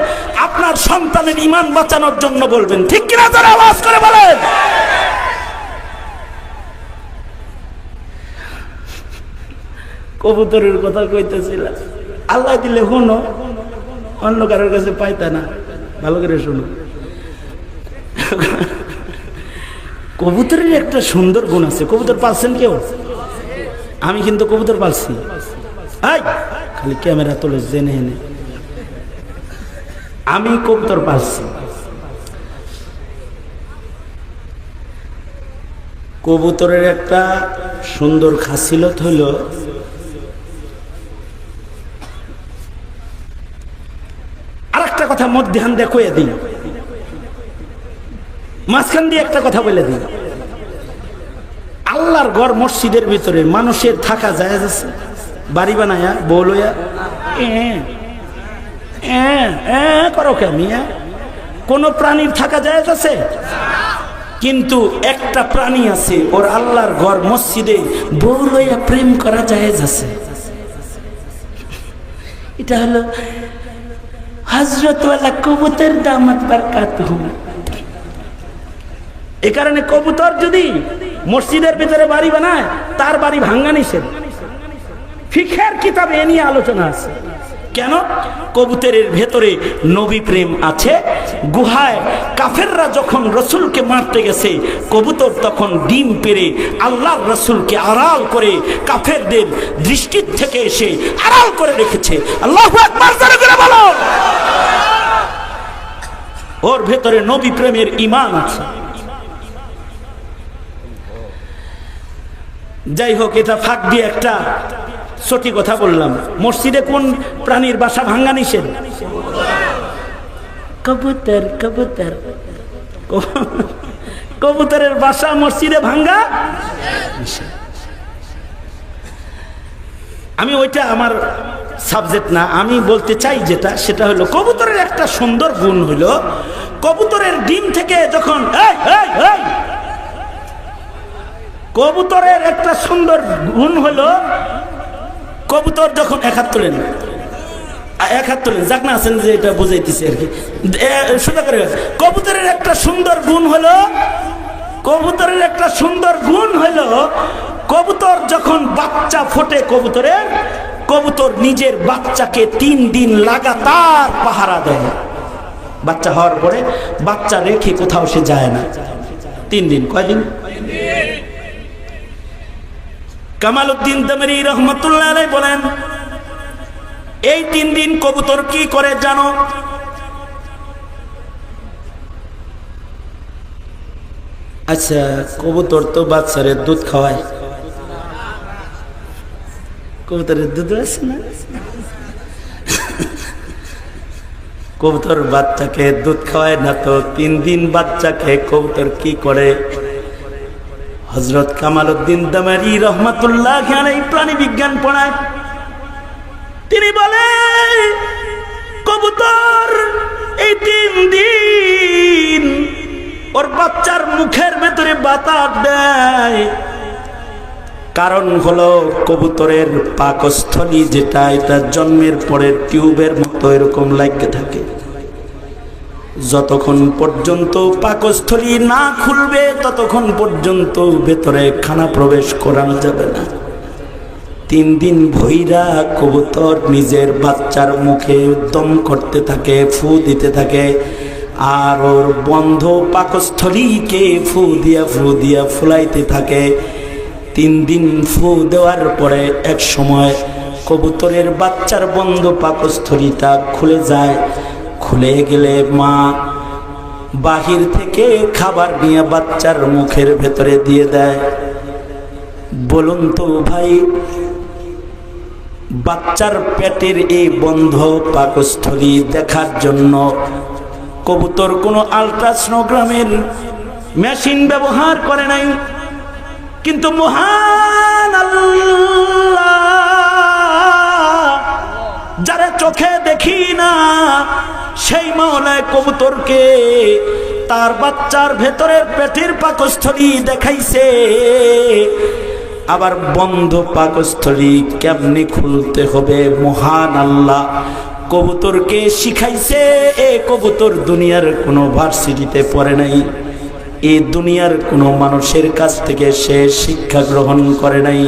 আপনার সন্তানের ঈমান বাঁচানোর জন্য বলবেন, ঠিক কিনা? যারা আওয়াজ করে বলেন। কবুতরের কথা কইতেছিলাম, আল্লাহ দিলে শোনো, অন্য কারোর কাছে পাইতা না, ভালো করে শোনো। কবুতরের একটা সুন্দর গুণ আছে। কবুতর পালছেন কেউ? আমি কিন্তু কবুতর পালছি। খালি ক্যামেরা তোলে জেনে এনে, আমি কবুতর পালছি। কবুতরের একটা সুন্দর খাসিলত হইল আর একটা কথা মধ্যাহ্ন দিয়ে কয়ে দিই, মাঝখান দিয়ে একটা কথা বলে দিই। আল্লাহর ঘর মসজিদের ভিতরে মানুষের থাকা যায় আছে? বাড়ি বানায়া বউ লইয়া করো কে মিয়া? কোন প্রাণীর থাকা যায় আছে? কিন্তু একটা প্রাণী আছে, ওর আল্লাহর ঘর মসজিদে বউ লইয়া প্রেম করা যায় আছে। এটা হলো হযরত ওয়ালা কবুতর দামাত বারকাতুহু। এই কারণে কবুতর যদি মসজিদের ভিতরে বাড়ি বানায়, তার বাড়ি ভাঙ্গা নিষেধ। ফিকহের কিতাবে এ নিয়ে আলোচনা আছে। কেন? কবুতরের ভেতরে নবী প্রেম আছে। গুহায় কাফেররা যখন রসুলকে মারতে গেছে, কবুতর তখন ডিম পেড়ে আল্লাহর রসুলকে আড়াল করে কাফেরদের দৃষ্টির থেকে এসে আড়াল করে রেখেছে। আল্লাহু আকবার জোরে করে বলো। ওর ভেতরে নবী প্রেমের ঈমান আছে। যাই হোক, এটা ফাঁক দিয়ে একটা সঠিক কথা বললাম। মসজিদে কোন প্রাণীর বাসা ভাঙ্গা নিষেধ? কবুতর। কবুতর কবুতরের বাসা মসজিদে ভাঙ্গা নিষেধ। আমি ওইটা আমার সাবজেক্ট না, আমি বলতে চাই যেটা, সেটা হলো কবুতরের একটা সুন্দর গুণ হলো, কবুতরের ডিম থেকে যখন কবুতরের একটা সুন্দর গুণ হলো, কবুতর যখন এক হাত তোলেন যাক না আছেন যে এটা বুঝাইতেছি আর কি, সোজা করে। কবুতরের একটা সুন্দর গুণ হলো, কবুতর যখন বাচ্চা ফোটে কবুতর নিজের বাচ্চাকে 3 দিন লাগাতার পাহারা দেয়। বাচ্চা হওয়ার পরে বাচ্চা রেখে কোথাও সে যায় না। 3 দিন। কয়দিন? কামালউদ্দিন দামেরি রহমতুল্লাহ আলাইহি বলেন, এই 3 দিন কবুতর কি করে জানো? আচ্ছা, কবুতর তো বাচ্চারে দুধ খাওয়ায়। কবুতরের দুধ আছে না? কবুতর বাচ্চাকে দুধ খাওয়ায় না, তো 3 দিন বাচ্চাকে কবুতর কি করে? হযরত কামালউদ্দিন দামেরি রহমাতুল্লাহ আলাইহি প্রাণী বিজ্ঞান পড়ায়। তিনি বলে, কবুতর এই 3 দিন ওর বাচ্চার মুখের ভেতরে বাতাস দেয়। কারণ হলো কবুতরের পাকস্থলী যেটা, এটা জন্মের পরের টিউবের মতো এরকম লাগতে থাকে। যতক্ষণ পর্যন্ত পাকস্থলী না খুলবে ততক্ষণ পর্যন্ত ভেতরে খানা প্রবেশ করানো যাবে না। 3 দিন ভৈরা কবুতর নিজের বাচ্চার মুখে দম করতে থাকে, ফু দিতে থাকে, আর ওর বন্ধ পাকস্থলীকে ফু দিয়া ফুলাইতে থাকে। 3 দিন ফু দেওয়ার পরে এক সময় কবুতরের বাচ্চার বন্ধ পাকস্থলীটা খুলে যায়। খুলে গেলে মা বাহির থেকে খাবার নিয়ে বাচ্চার মুখের ভেতরে দিয়ে দেয়। বলুন তো ভাই, বাচ্চার পেটের এই বন্ধ পাকস্থলী দেখার জন্য কবুতর কোনো আলট্রাসোনোগ্রামের মেশিন ব্যবহার করে নাই, কিন্তু মহান আল্লাহ যারা চোখে দেখি না, সেই মাওলায় কবুতরকে তার বাচ্চার ভেতরের পেটের পাকস্থলী দেখাইছে। আবার বন্ধ পাকস্থলী কেমনে খুলতে হবে মহান আল্লাহ কবুতরকে শিখাইছে। এ কবুতর দুনিয়ার কোনো ভার্সিটিতে পড়ে নাই, এই দুনিয়ার কোনো মানুষের কাছ থেকে সে শিক্ষা গ্রহণ করে নাই,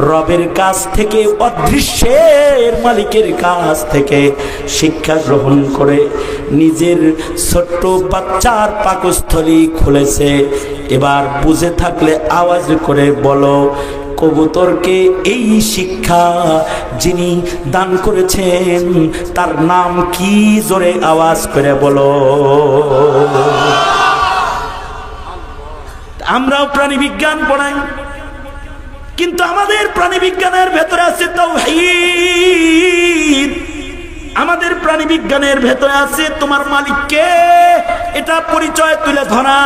রবের কাছ থেকে, অদৃশ্যের মালিকের কাছ থেকে শিক্ষা গ্রহণ করে নিজের ছোট্ট বাচ্চার পাকস্থলী খুলেছে। এবার বুঝে থাকলে আওয়াজ করে বলো, কবুতরকে এই শিক্ষা যিনি দান করেছেন তার নাম কি? জোরে আওয়াজ করে বলো। আমরাও প্রাণী বিজ্ঞান পড়াই, কিন্তু আমাদের প্রাণী বিজ্ঞানের ভেতরে আছে তাওহীদ, আমাদের প্রাণী বিজ্ঞানের ভেতরে আছে তোমার মালিককে, এটা পরিচয় তুলে ধরা।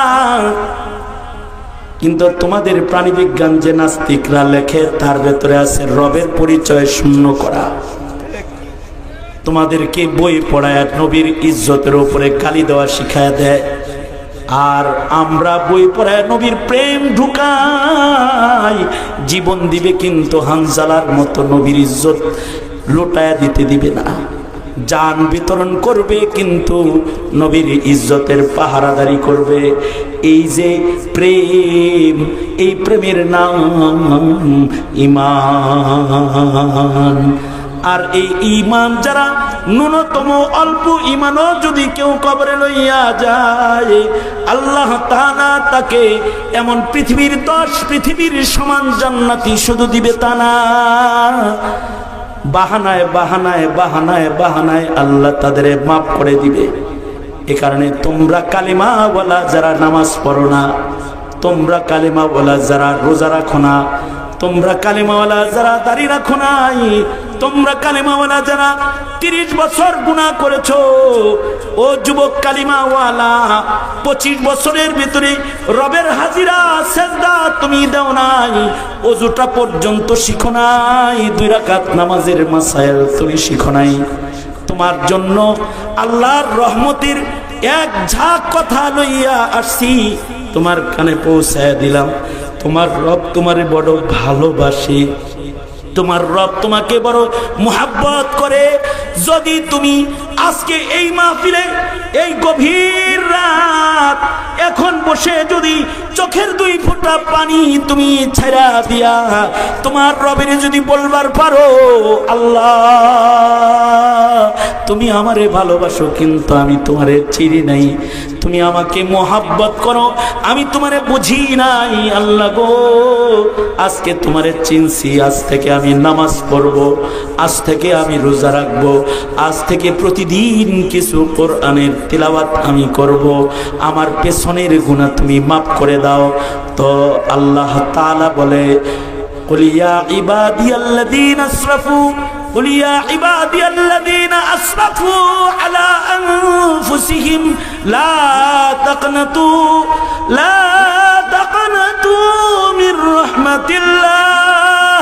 কিন্তু তোমাদের প্রাণী বিজ্ঞান যে নাস্তিকরা লেখে তার ভেতরে আছে রবের পরিচয় শূন্য করা। তোমাদেরকে বই পড়ায় নবীর ইজ্জতের উপরে গালি দেওয়া শিখায় দেয়, আর আমরা বই পড়ায় নবীর প্রেম ঢুকাই। জীবন দিবে কিন্তু হানজালার মতো নবীর ইজ্জত লুটায়া দিতে দিবে না। জান বিতরণ করবে কিন্তু নবীর ইজ্জতের পাহারাদারি করবে। এই যে প্রেম, এই প্রেমের নাম ঈমান। আর এই ঈমান যারা ন্যূনতম অল্প ঈমানও যদি কেউ কবরে লইয়া যায়, আল্লাহ তাআলা তাকে এমন পৃথিবীর 10 পৃথিবীর সমান জান্নাতি শুধু দিবে তা না, বাহানায় বাহানায় বাহানায় বাহানায় আল্লাহ তাদের মাফ করে দিবে। এ কারণে তোমরা কালিমাওয়ালা যারা নামাজ পড়ো না, তোমরা কালিমাওয়ালা যারা রোজা রাখো না, তোমরা কালিমাওয়ালা যারা দাড়ি রাখো নাই, তোমরা কালিমাওয়ালা যারা 30 বছর গুনাহ করেছো, ও যুবক কালিমাওয়ালা 25 বছরের ভিতরে রবের হাজিরা সেজদা তুমি দাও নাই, ওযুটা পর্যন্ত শিখো নাই, 2 রাকাত নামাজের মাসাইল তুমি শিখো নাই, তোমার জন্য আল্লাহর রহমতের এক ঝাঁক কথা লইয়া আসছি, তোমার কানে পৌঁছায় দিলাম। তোমার রব তোমারে বড় ভালোবাসে, তোমার রব তোমাকে বড় মুহাব্বত করে। যদি তুমি আজকে এই মাহফিলে এই গভীর রাত এখন বসে যদি চোখের 2 ফোঁটা পানি তুমি ছেড়া দিয়া তোমার রবের যদি বলবার পারো, আল্লাহ তুমি আমারে ভালোবাসো কিন্তু আমি তোমারে চিনি নাই, তুমি আমাকে মোহাব্বত করো আমি তোমারে বুঝি নাই, আল্লাহ গো আজকে তোমারে চিনছি, আজ থেকে আমি নামাজ পড়বো, আজ থেকে আমি রোজা রাখবো, আজ থেকে প্রতিদিন কিছু কোরআনের তিলাওয়াত আমি করব, আমার পেছনের গুনাহ তুমি মাফ করে দাও। তো আল্লাহ তাআলা বলে, কুল ইয়া ইবাদিয়াল্লাযীনা আসরাফু قل يا عبادي الذين أسرفوا على أنفسهم لا تقنطوا من رحمة الله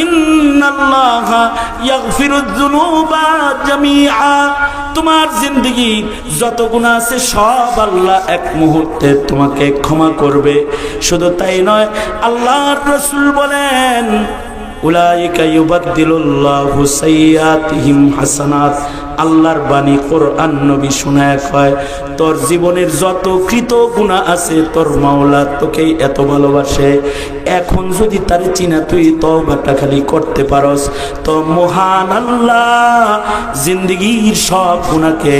إن الله يغفر الذنوب جميعا। তোমার জিন্দেগি যত গুনাহ আছে সব আল্লাহ এক মুহূর্তে তোমাকে ক্ষমা করবে। শুধু তাই নয়, আল্লাহর রাসূল বলেন, উলাইকা ইউবাদদিলুল্লাহু সাইয়্যাতিহিম হাসানাত। আল্লাহর বাণী কোরআন নবী শোনায় কয়, তোর জীবনের যত কৃত গুনাহ আছে তোর মাওলা তোকেই এত ভালোবাসে, এখন যদি তার চিনা তুই তওবাটা খালি করতে পারস তো মহান আল্লাহ জিন্দেগীর সব গুনাহকে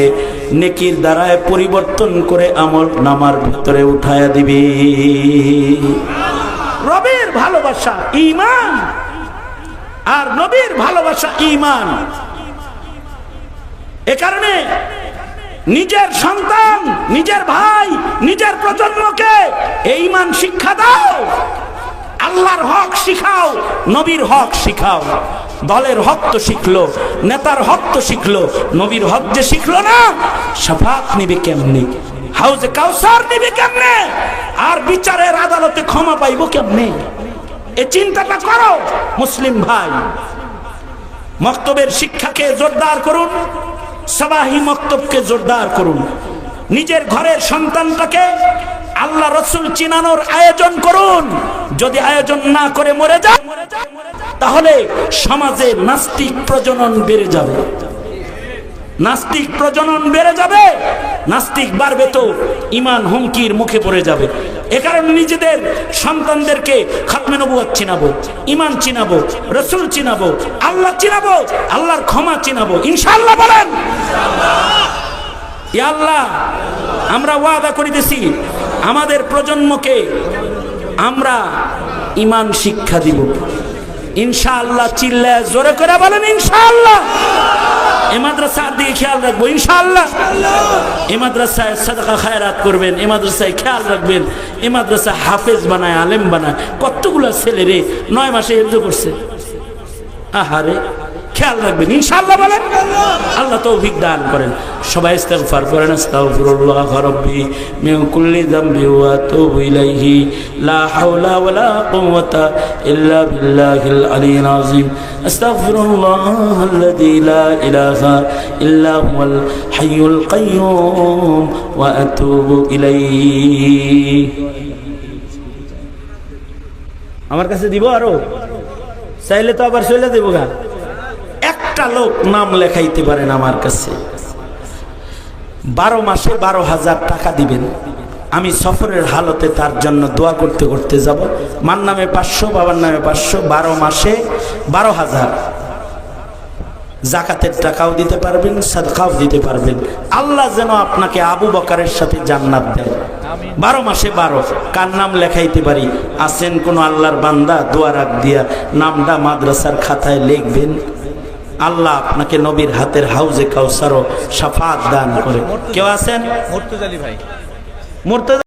নেকির দ্বারায় পরিবর্তন করে আমল নামার ভিতরে উঠায়া দিবি। রবের ভালোবাসা ঈমান, আর নবীর ভালোবাসা ঈমান। এ কারণে নিজের সন্তান, নিজের ভাই, নিজের প্রজন্মকে এই ঈমান শিক্ষা দাও, আল্লাহর হক শিখাও, নবীর হক শিখাও। দলের হক তো শিখলো, নেতার হক তো শিখলো, নবীর হক যে শিখলো না, শাফাত নিবে কেমনে, হাউজে কাউসার নিবে কেমনে, আর বিচারের আদালতে ক্ষমা পাইব কেমনে? এই চিন্তাটা করো মুসলিম ভাই। মক্তবের শিক্ষাকে জোরদার করুন, সাবাহি মক্তবকে জোরদার করুন, নিজের ঘরের সন্তানটাকে আল্লাহ রাসূল চিনানোর আয়োজন করুন। যদি আয়োজন না করে মরে যায় তাহলে সমাজে নাস্তিক প্রজনন বেড়ে যাবে, নাস্তিক প্রজনন বেড়ে যাবে, নাস্তিক বাড়বে তো ঈমান হুমকির মুখে পড়ে যাবে। এ কারণে নিজেদের সন্তানদেরকে খাতমে নবুয়ত চিনাবো, ঈমান চিনাবো, রাসূল চিনাবো, আল্লাহ চিনাবো, আল্লাহর ক্ষমা চিনাবো, ইনশাআল্লাহ বলেন ইনশাআল্লাহ। ইয়া আল্লাহ, আমরা ওয়াদা করিতেছি আমাদের প্রজন্মকে আমরা ঈমান শিক্ষা দিব ইনশাআল্লাহ। চিল্লায় জোরে করে বলেন ইনশাআল্লাহ। এই মাদ্রাসার দিকে খেয়াল রাখবো ইনশাআল্লাহ। এই মাদ্রাসায় সাদাকা খায়রাত করবেন, এই মাদ্রাসায় খেয়াল রাখবেন। এই মাদ্রাসা হাফেজ বানায়, আলেম বানায়। কতগুলা ছেলে রে 9 মাসে হিফজ করছে। আহারে খেয়াল রাখবেন ইনশাআল্লাহ বলেন। আল্লাহ তৌফিক দান করেন। সবাই ইস্তিগফার করেন। আস্তাগফিরুল্লাহ রাব্বি মিন কুল্লি যামবি ওয়া আতুবু ইলাইহি লা হাওলা ওয়ালা কুওয়াতা ইল্লা বিল্লাহিল আলিয়্যিল আযীম। আস্তাগফিরুল্লাহাল্লাযী লা ইলাহা ইল্লা হুয়াল হাইয়ুল কাইয়্যুম ওয়া আতুবু ইলাইহি। আমার কাছে দিব আরো চাইলে তো আবার চলে দেব গা। একটা লোক নাম লেখাইতে পারেন আমার কাছে, 12 মাসে 12,000 টাকা দিবেন। আমি সফরের হালতে তার জন্য দোয়া করতে করতে যাব। মার নামে 500, বাবার নামে 500, 12 মাসে 12,000। জাকাতের টাকাও দিতে পারবেন, সাদকাও দিতে পারবেন। আল্লাহ যেন আপনাকে আবু বকরের সাথে জান্নাত দেয়। 12 মাসে 12 কার নাম লেখাইতে পারি? আছেন কোন আল্লাহর বান্দা? দোয়া রাখ দিয়া নামটা মাদ্রাসার খাতায় লিখবেন। আল্লাহ আপনাকে নবীর হাতের হাউজে কাউসার ও শাফাত দান করে। কেউ আছেন? মুর্তজা আলী ভাই। মুর্তজা